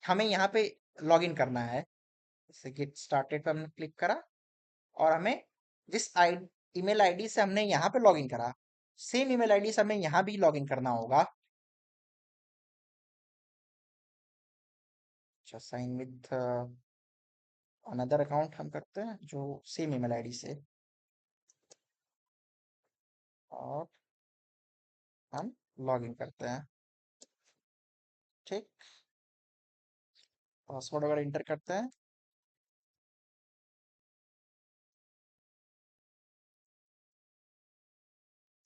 हमें यहाँ पे लॉग इन करना है। जैसे गेट स्टार्टेड पे हमने क्लिक करा, और हमें जिस आई ईमेल आईडी से हमने यहाँ पे लॉग इन करा, सेम ईमेल आईडी से हमें यहाँ भी लॉग इन करना होगा। अच्छा, साइन विथ अनदर अकाउंट हम करते हैं जो सेम ईमेल आईडी से, और हम लॉग इन करते हैं। ठीक, पासवर्ड वगैरह इंटर करते हैं।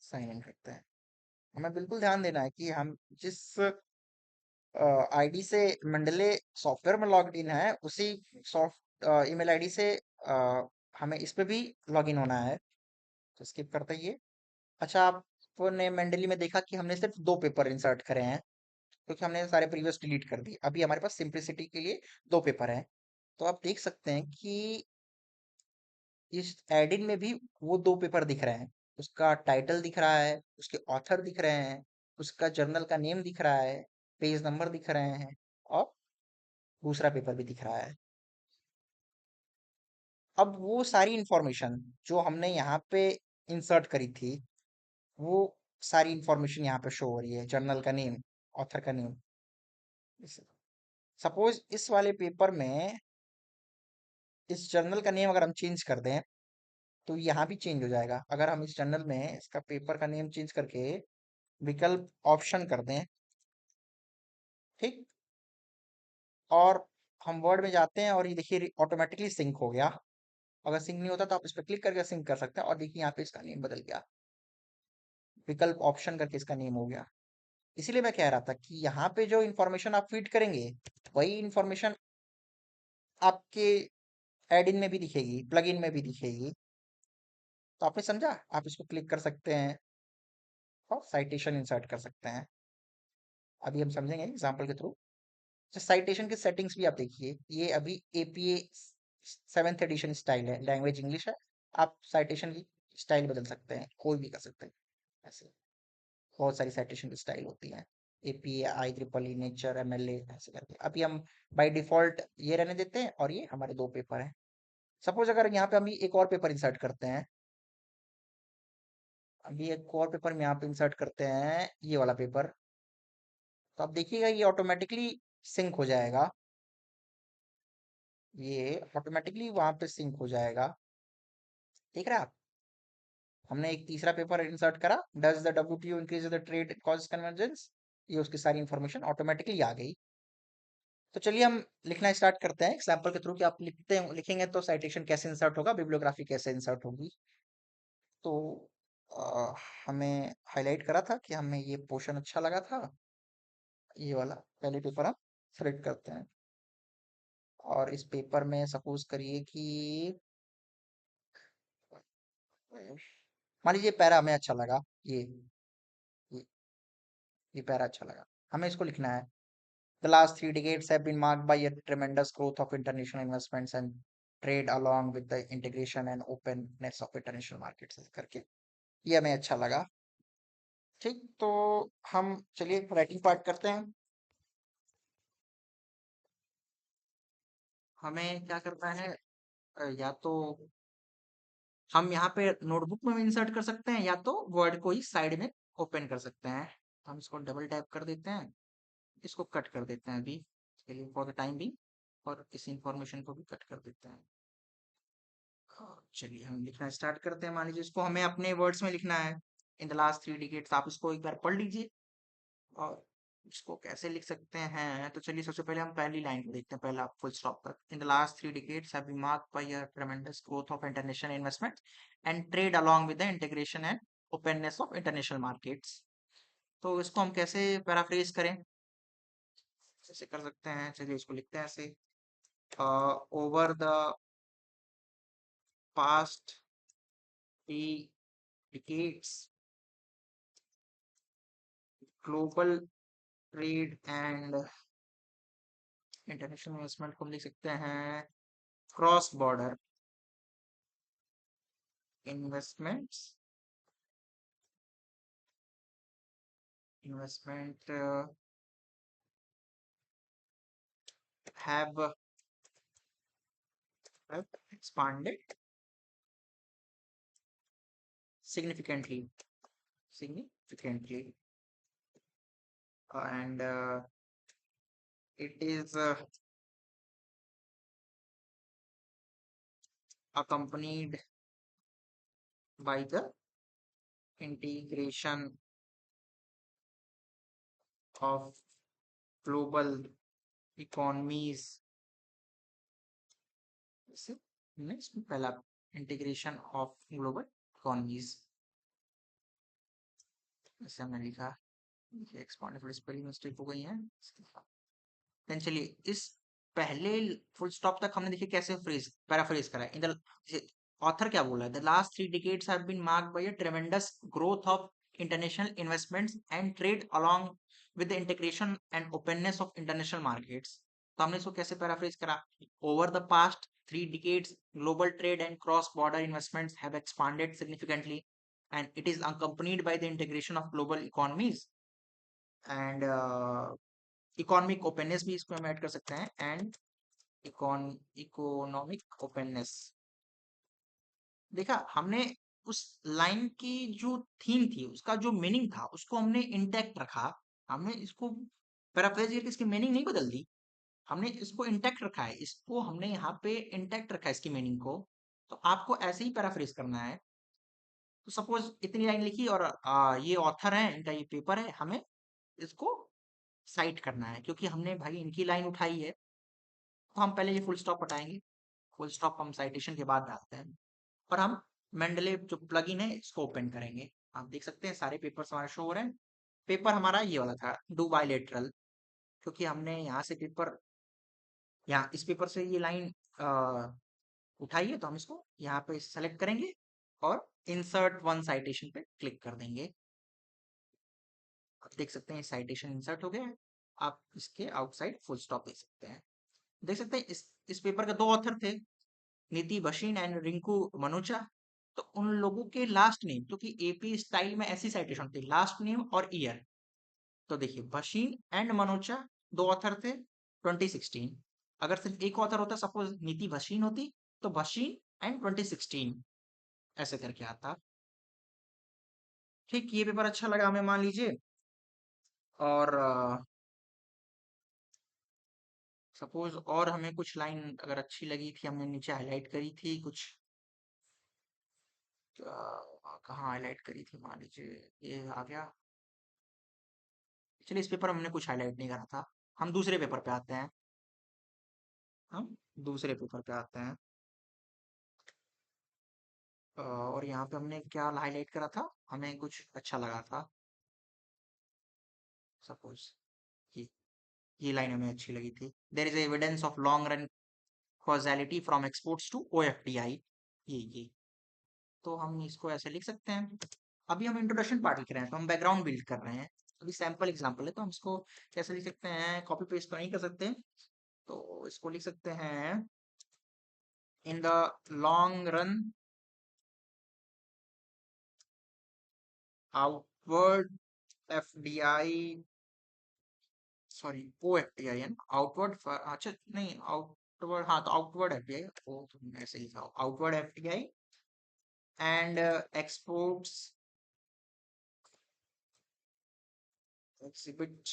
साइन इन करते हैं। हमें बिल्कुल ध्यान देना है कि हम जिस आईडी से मंडले सॉफ्टवेयर में लॉग्ड इन है, उसी सॉफ्ट ईमेल आईडी से हमें इस पे भी लॉग इन होना है। तो स्किप करते ही ये। अच्छा, आपने मेंडली में देखा कि हमने सिर्फ 2 पेपर इंसर्ट करे हैं, क्योंकि हमने सारे प्रीवियस डिलीट कर दिए। अभी हमारे पास सिंप्लिसिटी के लिए 2 पेपर हैं। तो आप देख सकते हैं कि इस एडिन में भी वो 2 पेपर दिख रहे हैं। उसका टाइटल दिख रहा है, उसके ऑथर दिख रहे हैं, उसका जर्नल का नेम दिख रहा है, पेज नंबर दिख रहे हैं, और दूसरा पेपर भी दिख रहा है। अब वो सारी इंफॉर्मेशन जो हमने यहाँ पे इंसर्ट करी थी, वो सारी इंफॉर्मेशन यहाँ पे शो हो रही है। जर्नल का नेम, ऑथर का नेम। सपोज इस वाले पेपर में इस जर्नल का नेम अगर हम चेंज कर दें, तो यहाँ भी चेंज हो जाएगा। अगर हम इस जर्नल में इसका पेपर का नेम चेंज करके विकल्प ऑप्शन कर दें, ठीक, और हम वर्ड में जाते हैं, और ये देखिए ऑटोमेटिकली सिंक हो गया। अगर सिंक नहीं होता तो आप इस पर क्लिक करके सिंक कर सकते हैं, और देखिए यहाँ पे इसका नेम बदल गया। विकल्प ऑप्शन करके इसका नेम हो गया। इसीलिए मैं कह रहा था कि यहाँ पे जो इन्फॉर्मेशन आप फीड करेंगे, वही इन्फॉर्मेशन आपके एड इन में भी दिखेगी, प्लग इन में भी दिखेगी। तो आपने समझा, आप इसको क्लिक कर सकते हैं और साइटेशन इंसर्ट कर सकते हैं। अभी हम समझेंगे एग्जाम्पल के थ्रू। साइटेशन की सेटिंग्स भी आप देखिए, ये अभी एपीए 7th एडिशन स्टाइल है, लैंग्वेज इंग्लिश है। आप साइटेशन की स्टाइल बदल सकते हैं, कोई भी कर सकते हैं। ऐसे बहुत सारी साइटेशन की स्टाइल होती है। APA, I triple E, nature, MLA, ऐसे करके। अभी हम बाय डिफॉल्ट ये रहने देते हैं, और ये हमारे 2 पेपर हैं। सपोज अगर यहाँ पे हम एक और पेपर इंसर्ट करते हैं, अभी एक और पेपर में यहाँ पे इंसर्ट करते हैं, ये वाला पेपर, तो आप देखिएगा ये ऑटोमेटिकली सिंक हो जाएगा। ये ऑटोमेटिकली वहां पे सिंक हो जाएगा। देख रहे हैं आप, हमने एक तीसरा पेपर इंसर्ट करा, does the WTO increase the trade cost convergence, ये उसकी सारी इंफॉर्मेशन ऑटोमेटिकली आ गई। तो चलिए हम लिखना स्टार्ट करते हैं एग्जाम्पल के थ्रू, कि आप लिखेंगे तो साइटेशन कैसे इंसर्ट होगा, बिब्लियोग्राफी कैसे इंसर्ट होगी। तो अ, हमें हाईलाइट करा था कि हमें ये पोर्शन अच्छा लगा था, ये वाला पहले पेपर हम सेलेक्ट करते हैं। और इस पेपर में सपोज करिए कि मान लीजिए पैरा हमें अच्छा लगा, ये ये पैरा अच्छा लगा, हमें इसको लिखना है। The last 3 decades have been marked by a tremendous growth of international investments and trade along with the integration and openness of international markets, ऐसे करके ये हमें अच्छा लगा। ठीक, तो हम चलिए राइटिंग पार्ट करते हैं। हमें क्या करना है, या तो हम यहाँ पे नोटबुक में भी इंसर्ट कर सकते हैं, या तो वर्ड को ही साइड में ओपन कर सकते हैं। हम इसको डबल टैप कर देते हैं, इसको कट कर देते हैं अभी के लिए फॉर द टाइम भी, और इस इंफॉर्मेशन को भी कट कर देते हैं। चलिए हम लिखना स्टार्ट करते हैं। मान लीजिए इसको हमें अपने वर्ड्स में लिखना है, इन द लास्ट 3 डिकेट्स। आप इसको एक बार पढ़ लीजिए, और इसको कैसे लिख सकते हैं। तो चलिए सबसे पहले हम पहली लाइन को देखते हैं, पहला फुल स्टॉप तक। In the last 3 decades have been marked by a tremendous growth of international investment and trade along with the integration and openness of international markets. तो इसको हम कैसे पैराफ्रेज करें, कैसे कर सकते हैं। चलिए इसको लिखते हैं ऐसे, over the past 3 decades, global trade and international investment को हम लिख सकते हैं cross border investments investment have have expanded significantly significantly and it is accompanied by the integration of global economies से नेक्स्ट पहला इंटीग्रेशन ऑफ ग्लोबल इकोनॉमीज जैसे हमने लिखा एक्सपांड स्पेलिंग मिस्टेक हो गई है देन चलिए इस पहले फुल स्टॉप तक हमने देखिए कैसे फ्रेज पैराफ्रेज करा है इन द ऑथर क्या बोला है the last 3 decades have been marked by a tremendous growth of international investments and trade along with the integration and openness of international markets तो हमने इसको कैसे पैराफ्रेज करा over the past 3 decades global trade and cross border investments have expanded significantly and it is accompanied by the integration of global economies and economic openness भी इसको हम add कर सकते हैं एंड इकोनॉमिक ओपननेस देखा हमने उस लाइन की जो थीम थी उसका जो मीनिंग था उसको हमने इंटैक्ट रखा हमने इसको पैराफ्रेज करके इसकी मीनिंग नहीं बदल दी हमने इसको इंटैक्ट रखा है इसको हमने यहाँ पे इंटैक्ट रखा है इसकी मीनिंग को तो आपको ऐसे ही पैराफ्रेज करना है तो सपोज इतनी लाइन लिखी और ये ऑथर है इनका ये पेपर है हमें इसको साइट करना है क्योंकि हमने भाई इनकी लाइन उठाई है तो हम पहले ये फुल स्टॉप हटाएंगे फुल स्टॉप हम साइटेशन के बाद डालते हैं और हम मेंडले जो प्लगइन है इसको ओपन करेंगे आप देख सकते हैं सारे पेपर्स हमारे शो हो रहे हैं पेपर हमारा ये वाला था डू बायलेटरल क्योंकि हमने यहाँ से पेपर यहाँ इस पेपर से ये लाइन उठाई है तो हम इसको यहाँ पे सेलेक्ट करेंगे और इंसर्ट वन साइटेशन पे क्लिक कर देंगे आप देख सकते हैं साइटेशन इंसर्ट हो गया है आप इसके आउटसाइड फुल स्टॉप दे सकते हैं देख सकते हैं इस पेपर के 2 ऑथर थे नीति बशीन एंड रिंकू मनोचा तो उन लोगों के लास्ट नेम क्योंकि एपी स्टाइल में ऐसी साइटेशन थी लास्ट नेम और ईयर तो देखिए बशीन एंड मनोचा 2 ऑथर थे 2016 अगर सिर्फ एक ऑथर होता सपोज नीति बशीन होती तो बशीन एंड 2016 ऐसे करके आता ठीक ये पेपर अच्छा लगा हमें मान लीजिए और सपोज और हमें कुछ लाइन अगर अच्छी लगी थी हमने नीचे हाईलाइट करी थी कुछ कहाँ हाईलाइट करी थी मान लीजिए ये आ गया चलिए इस पेपर में हमने कुछ हाईलाइट नहीं करा था हम दूसरे पेपर पे आते हैं हम दूसरे पेपर पे आते हैं और यहाँ पे हमने क्या हाईलाइट करा था हमें कुछ अच्छा लगा था सपोज ये ये लाइन हमें अच्छी लगी थी there is evidence of long run causality from exports to OFDI ये तो हम इसको ऐसे लिख सकते हैं अभी हम इंट्रोडक्शन पार्ट लिख रहे हैं तो हम बैकग्राउंड बिल्ड कर रहे हैं अभी सैंपल एग्जांपल है तो हम इसको कैसे लिख सकते हैं कॉपी पेस्ट तो नहीं कर सकते तो इसको लिख सकते हैं in the long run outward FDI sorry OFDI है ना आउटवर्ड अच्छा नहीं आउटवर्ड हाँ तो आउटवर्ड FDI वो तो ऐसे लिखा outward FDI and exports exhibit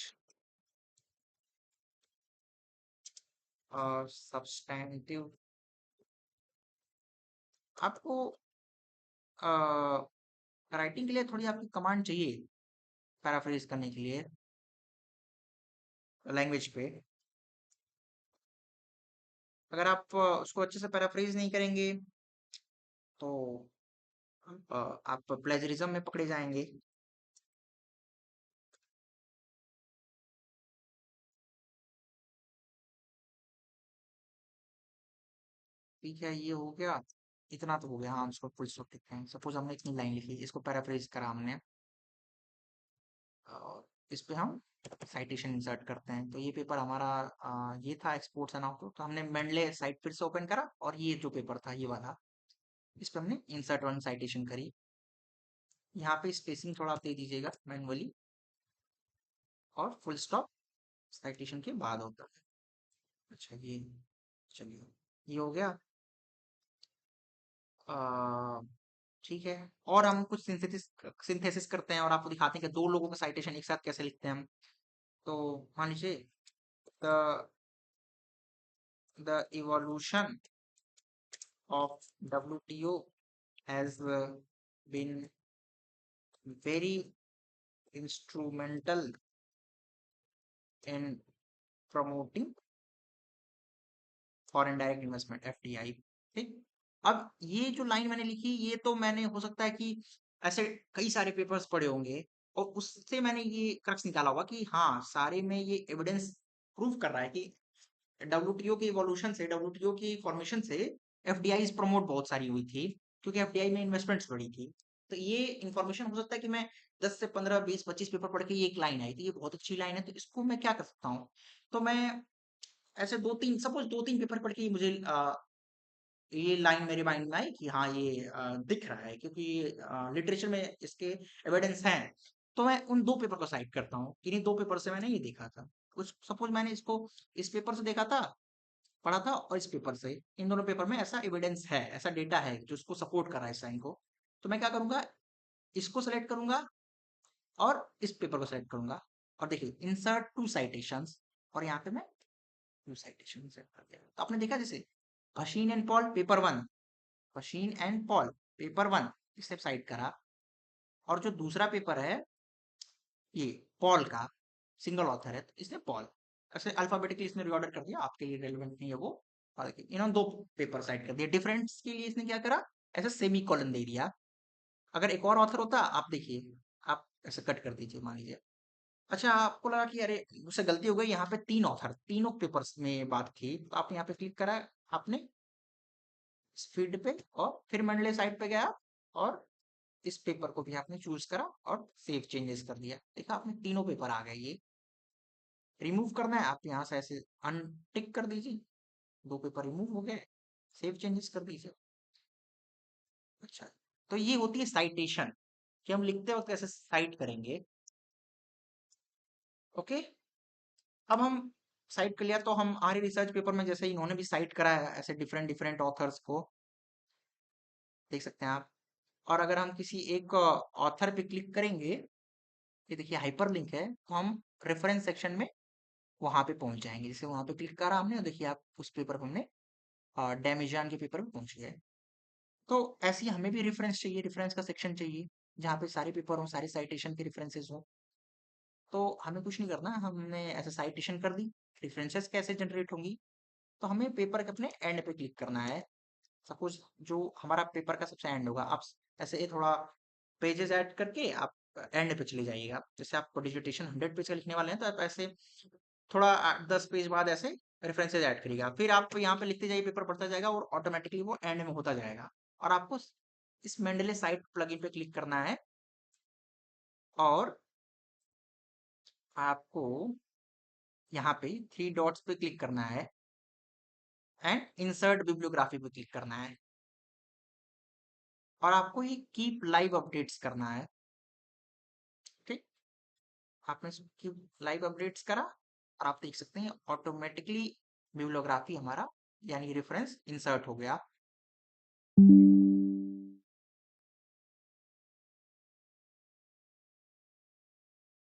substantive आपको राइटिंग के लिए थोड़ी आपकी कमांड चाहिए पैराफ्रेज करने के लिए लैंग्वेज पे अगर आप उसको अच्छे से पैराफ्रेज नहीं करेंगे तो आप प्लेजरिज्म में पकड़े जाएंगे ठीक है ये हो गया इतना तो हो गया हाँ हम इसको फुल स्टॉप लिखते हैं सपोज हमने इतनी लाइन लिखी इसको पैराफ्रेज करा हमने और इस पे हम साइटेशन इंसर्ट करते हैं तो ये पेपर हमारा ये था एक्सपोर्ट्स एंड आउटपुट तो हमने मेंडले साइट फिर से ओपन करा और ये जो पेपर था ये वाला इस पे हमने इंसर्ट वन साइटेशन करी यहाँ पे स्पेसिंग थोड़ा आप दे दीजिएगा मैनुअली और फुल स्टॉप साइटेशन के बाद होता है। अच्छा ये, चलिए ये हो गया। आ, ठीक है। और हम कुछ सिंथेसिस सिंथेसिस करते हैं और आपको दिखाते हैं कि दो लोगों का साइटेशन एक साथ कैसे लिखते हैं हम। तो मान लीजिए the evolution of WTO has been very instrumental in promoting foreign direct investment FDI। ठीक। अब ये जो लाइन मैंने लिखी, ये तो मैंने हो सकता है कि ऐसे कई सारे पेपर्स पढ़े होंगे और उससे मैंने ये क्रक्स निकाला होगा कि हाँ, सारे में ये एविडेंस प्रूव कर रहा है कि WTO की इवोल्यूशन से, WTO की फॉर्मेशन से FDI प्रमोट बहुत सारी हुई थी, क्योंकि FDI में इन्वेस्टमेंट्स बढ़ी थी। तो ये इन्फॉर्मेशन हो सकता है कि मैं 10 से 15, 20, 25 पेपर पढ़ के ये एक लाइन आई थी, ये बहुत अच्छी लाइन है, तो इसको मैं क्या कर सकता हूँ? तो मैं ऐसे 2-3, सपोज 2-3 पेपर पढ़ के मुझे ये लाइन मेरे माइंड में आई कि हाँ ये दिख रहा है, क्योंकि लिटरेचर में इसके एविडेंस हैं। तो मैं उन 2 पेपर को साइड करता हूँ। किन्हीं 2 पेपर से मैंने ये देखा था। कुछ सपोज मैंने इसको इस पेपर से देखा था, पढ़ा था, और इस पेपर से, इन दोनों पेपर में ऐसा एविडेंस है, ऐसा डेटा है जो इसको सपोर्ट कर रहा है इस लाइन को। तो मैं क्या करूंगा, इसको सेलेक्ट करूंगा और इस पेपर को सेलेक्ट करूंगा, और देखिए इंसर्ट टू साइटेशंस, और यहाँ पे मैं टू साइटेशन सेलेक्ट कर दिया। तो आपने देखा जैसे Bhasin and Paul paper 1, Bhasin and Paul paper 1 इसे साइड करा, और जो दूसरा पेपर है ये पॉल का, सिंगल ऑथर है, तो इसने पॉल ऐसे अल्फाबेटिकली इसने रीऑर्डर कर दिया, आपके लिए रेलेवेंट नहीं है वो। और देखिए इन्होंने 2 पेपर साइड कर दिए, डिफरेंस के लिए इसने क्या करा, ऐसे सेमी कॉलन दे दिया। अगर एक और ऑथर होता, आप देखिए, आप ऐसे कट कर दीजिए मान लीजिए। अच्छा आपको लगा कि अरे मुझसे गलती हो गई, यहाँ पे 3 ऑथर, तीनों पेपर्स में बात थी, तो आप यहाँ पे क्लिक करा आपने इस फील्ड पे, और फिर मंडले साइड पे गया और इस पेपर को भी आपने चूज करा और सेव चेंजेस कर दिया। देखा आपने, तीनों पेपर आ गए। ये रिमूव करना है, आप यहाँ से ऐसे अनटिक कर दीजिए, 2 पेपर रिमूव हो गए, सेव चेंजेस कर दीजिए। अच्छा, तो ये होती है साइटेशन, कि हम लिखते वक्त कैसे साइट करेंगे। ओके। अब हम साइट कर लिया, तो हम हमारे रिसर्च पेपर में जैसे इन्होंने भी साइट करा है ऐसे डिफरेंट डिफरेंट ऑथर्स को, देख सकते हैं आप। और अगर हम किसी एक ऑथर पे क्लिक करेंगे, ये देखिए हाइपरलिंक है, तो हम रेफरेंस सेक्शन में वहां पे पहुंच जाएंगे। जैसे वहां पे क्लिक करा हमने, देखिए आप उस पेपर पर हमने डैमेजान के पेपर में पहुंच गए। तो ऐसे ही हमें भी रेफरेंस चाहिए, रेफरेंस का सेक्शन चाहिए जहाँ पे सारे पेपर हो, सारे साइटेशन के रेफरेंसेस हो। तो हमें कुछ नहीं करना, हमने ऐसे साइटेशन कर दी, रेफरेंसेस कैसे जनरेट होंगी, तो हमें पेपर के अपने एंड पे क्लिक करना है। सपोज जो हमारा पेपर का सबसे एंड होगा, आप ऐसे थोड़ा पेजेस ऐड करके आप एंड पे चले जाइएगा। जैसे आपको डिजिटेशन 100 पेज का लिखने वाले हैं, तो आप ऐसे थोड़ा 10 पेज बाद ऐसे रेफरेंसेज ऐड करिएगा, फिर आप यहाँ पे लिखते जाइए, पेपर बढ़ता जाएगा और ऑटोमेटिकली वो एंड में होता जाएगा। और आपको इस मेंडले साइट प्लगइन पे क्लिक करना है, और आपको यहाँ पे 3 डॉट्स पे क्लिक करना है एंड इंसर्ट बिब्लियोग्राफी पे क्लिक करना है, और आपको ये कीप लाइव अपडेट्स करना है। ठीक, आपने कीप लाइव अपडेट्स करा, और आप देख सकते हैं ऑटोमेटिकली बिब्लियोग्राफी हमारा यानी रेफरेंस इंसर्ट हो गया।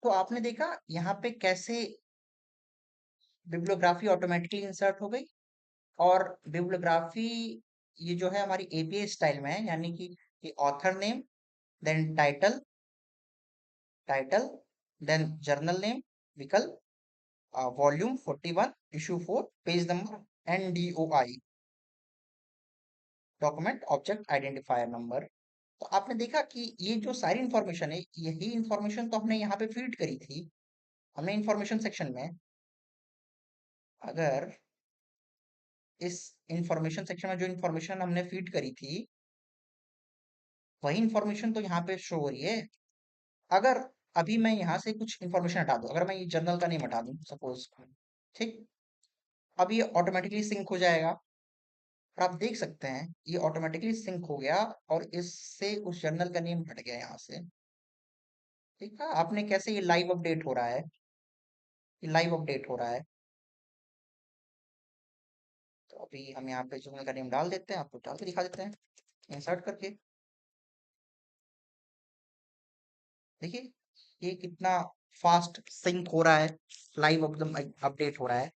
तो आपने देखा यहाँ पे कैसे बिब्लियोग्राफी ऑटोमेटिकली इंसर्ट हो गई, और बिब्लियोग्राफी ये जो है हमारी APA स्टाइल में है, यानी कि author name, then title, then journal name, विकल्प, volume 41, issue 4, page number, NDOI, document object identifier number. तो आपने देखा कि ये जो सारी इंफॉर्मेशन है, यही इंफॉर्मेशन तो हमने यहाँ पे फीड करी थी। हमने इंफॉर्मेशन सेक्शन में, अगर इस इंफॉर्मेशन सेक्शन में जो इंफॉर्मेशन हमने फीड करी थी, वही इंफॉर्मेशन तो यहाँ पे शो हो रही है। अगर अभी मैं यहाँ से कुछ इंफॉर्मेशन हटा दूं, अगर मैं ये जर्नल का नेम हटा दूं सपोज, ठीक, अब ये ऑटोमेटिकली सिंक हो जाएगा, और आप देख सकते हैं ये ऑटोमेटिकली सिंक हो गया, और इससे उस जर्नल का नेम हट गया यहाँ से। ठीक है, आपने कैसे ये लाइव अपडेट हो रहा है। लाइव अपडेट हो रहा है। तो अभी हम यहाँ पे जर्नल का नेम डाल देते हैं, आपको डाल के दिखा देते हैं इंसर्ट करके। देखिए ये कितना फास्ट सिंक हो रहा है, लाइव एकदम अपडेट हो रहा है।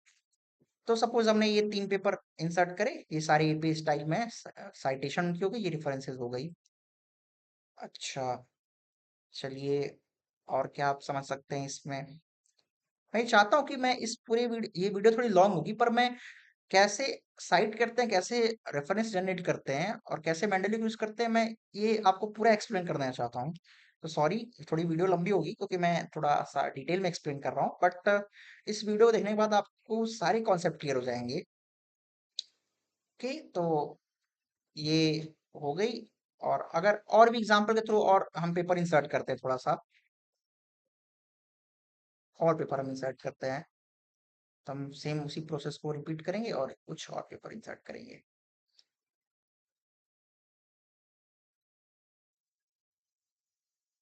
तो सपोज हमने ये 3 पेपर इंसर्ट करे, ये सारे एपी स्टाइल में साइटेशन की हो गई, ये रेफरेंसेस हो गई। अच्छा, चलिए और क्या आप समझ सकते हैं इसमें? मैं चाहता हूँ कि मैं इस पूरे ये वीडियो थोड़ी लॉन्ग होगी, पर मैं कैसे साइट करते हैं, कैसे रेफरेंस जनरेट करते हैं और कैसे मेंडली यूज करते हैं, मैं ये आपको पूरा एक्सप्लेन करना चाहता हूँ। तो सॉरी, थोड़ी वीडियो लंबी होगी क्योंकि मैं थोड़ा सा डिटेल में एक्सप्लेन कर रहा हूँ, बट इस वीडियो को देखने के बाद आपको सारे कॉन्सेप्ट क्लियर हो जाएंगे। ओके, तो ये हो गई। और अगर और भी एग्जांपल के थ्रू और हम पेपर इंसर्ट करते हैं थोड़ा सा, और पेपर हम इंसर्ट करते हैं, तो हम सेम उसी प्रोसेस को रिपीट करेंगे और कुछ और पेपर इंसर्ट करेंगे।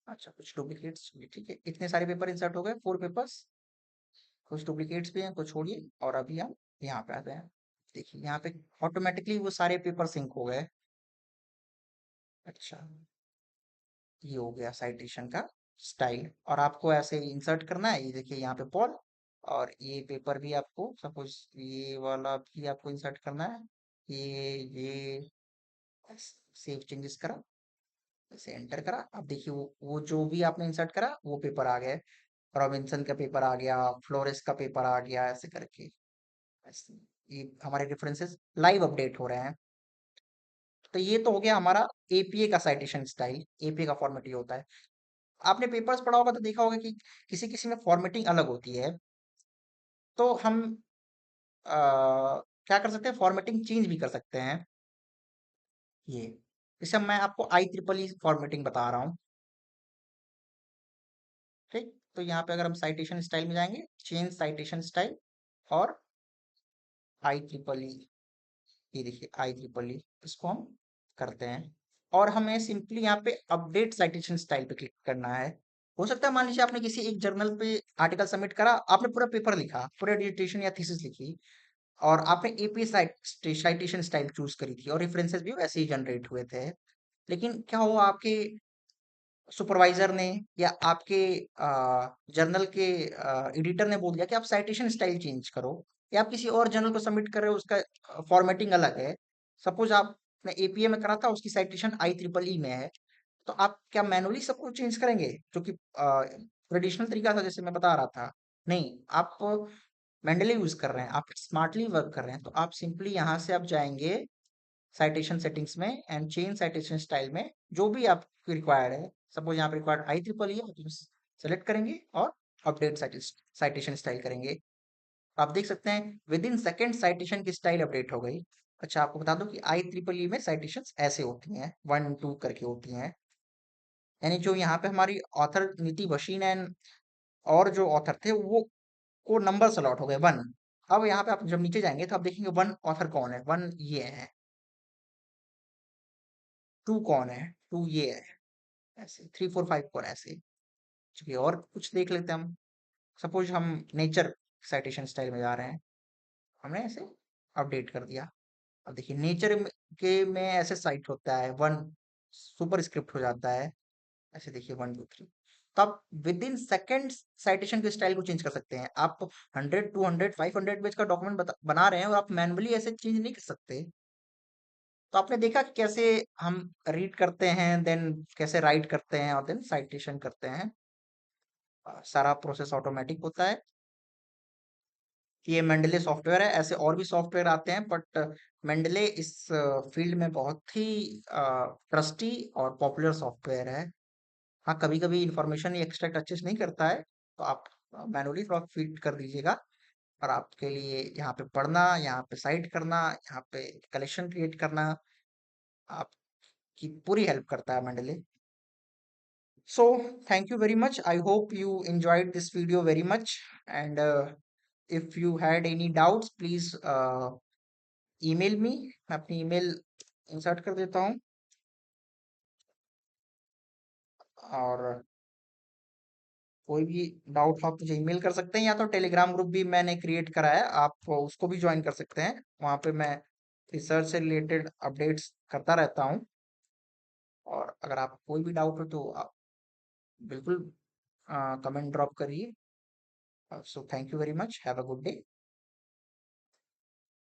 अच्छा, कुछ डुप्लीकेट्स भी, ठीक है, इतने सारे पेपर इंसर्ट हो गए, 4 पेपर्स। कुछ डुप्लीकेट्स भी हैं, कुछ छोड़िए, और अभी हम यहाँ पे आते हैं। देखिए यहाँ पे ऑटोमेटिकली वो सारे पेपर सिंक हो गए। अच्छा, ये हो गया साइटेशन का स्टाइल, और आपको ऐसे इंसर्ट करना है। ये देखिए यहाँ पे पॉल, और ये पेपर भी आपको सपोज ये वाला भी आपको इंसर्ट करना है। ये सेव चेंजेस करा, इसे एंटर करा। अब देखिए वो जो भी आपने इंसर्ट करा वो पेपर आ गया, रॉबिन्सन का पेपर आ गया, फ्लोरेस का पेपर आ गया, ऐसे करके। ऐसे ये हमारे रेफरेंसेस लाइव अपडेट हो रहे हैं। तो ये तो हो गया हमारा एपीए का साइटेशन स्टाइल, एपीए का फॉर्मेट ये होता है। आपने पेपर्स पढ़ा होगा तो देखा होगा कि किसी किसी में फॉर्मेटिंग अलग होती है। तो हम क्या कर सकते हैं, फॉर्मेटिंग चेंज भी कर सकते हैं। ये जैसे मैं आपको आई ट्रिपल ई फॉर्मेटिंग बता रहा हूँ, ठीक। तो यहाँ पे अगर हम साइटेशन स्टाइल में जाएंगे, चेंज साइटेशन स्टाइल, और आई ट्रिपल ई, ये देखिए आई ट्रिपल ई, इसको हम करते हैं। और हमें सिंपली यहाँ पे अपडेट साइटेशन स्टाइल पे क्लिक करना है। हो सकता है मान लीजिए आपने किसी एक जर्नल पे आर्टिकल सबमिट करा, आपने पूरा पेपर लिखा, पूरा डिटेशन या थीसिस लिखी, और आपने एपी साइटेशन स्टाइल चूज करी थी, और रेफरेंसेस भी वैसे ही जनरेट हुए थे। लेकिन क्या हुआ, आपके सुपरवाइजर ने या आपके जर्नल के एडिटर ने बोल दिया कि आप साइटेशन स्टाइल चेंज करो, या आप किसी और जर्नल को सबमिट कर रहे हो, उसका फॉर्मेटिंग अलग है। सपोज आपने एपीए में करा था, उसकी साइटेशन आई ट्रिपल ई में है। तो आप क्या मैनुअली सब कुछ चेंज करेंगे, जो कि ट्रेडिशनल तरीका था जैसे मैं बता रहा था? नहीं, आप मेंडली यूज कर रहे हैं, आप स्मार्टली वर्क कर रहे हैं। तो आप सिंपली यहाँ से आप जाएंगे साइटेशन सेटिंग्स में, एंड चेंज साइटेशन स्टाइल में, जो भी आपको रिक्वायर्ड है। सपोज यहाँ पे required I triple E, select करेंगे और अपडेट साइटेशन स्टाइल करेंगे। आप देख सकते हैं विद इन सेकेंड साइटेशन की स्टाइल अपडेट हो गई। अच्छा, आपको बता दूं कि आई ट्रिपल ई में साइटेशन ऐसे होती हैं, 1 2 करके होती हैं। यानी जो यहाँ पे हमारी ऑथर नीति वशीन एंड और जो ऑथर थे वो को नंबर अलॉट हो गए 1। अब यहाँ पे आप जब नीचे जाएंगे तो आप देखेंगे 1 ऑथर कौन है, 1 ये है, 2 कौन है, 2 ये है, ऐसे 3 4 5 कौन है, ऐसे। चलिए और कुछ देख लेते हैं हम। सपोज हम नेचर साइटेशन स्टाइल में जा रहे हैं, हमने ऐसे अपडेट कर दिया। अब देखिए नेचर के में ऐसे साइट होता है, 1 सुपर स्क्रिप्ट हो जाता है, ऐसे देखिए 1 2 3। तो आप विद इन सेकेंड साइटेशन के स्टाइल को चेंज कर सकते हैं। आप 100 200 500 पेज का डॉक्यूमेंट बना रहे हैं और आप मैनुअली ऐसे चेंज नहीं कर सकते। तो आपने देखा कि कैसे हम रीड करते हैं, देन कैसे राइट करते हैं, और देन साइटेशन करते हैं। सारा प्रोसेस ऑटोमेटिक होता है। ये मेंडले सॉफ्टवेयर है, ऐसे और भी सॉफ्टवेयर आते हैं, बट मेंडले इस फील्ड में बहुत ही ट्रस्टी और पॉपुलर सॉफ्टवेयर है। हाँ, कभी कभी इंफॉर्मेशन एक्सट्रैक्ट अच्छे से नहीं करता है, तो आप मैनुअली थोड़ा फीड कर दीजिएगा। और आपके लिए यहाँ पे पढ़ना, यहाँ पे साइट करना, यहाँ पे कलेक्शन क्रिएट करना आपकी पूरी हेल्प करता है Mendel. So, thank you very much. I hope you enjoyed this video very much. And if you had any doubts, please email me. मैं अपनी email insert कर देता हूँ। और कोई भी डाउट हो आप मुझे ईमेल कर सकते हैं, या तो टेलीग्राम ग्रुप भी मैंने क्रिएट करा है, आप उसको भी ज्वाइन कर सकते हैं। वहाँ पे मैं रिसर्च से रिलेटेड अपडेट्स करता रहता हूँ। और अगर आप कोई भी डाउट हो तो आप बिल्कुल कमेंट ड्रॉप करिए। So thank you very much, have a good day.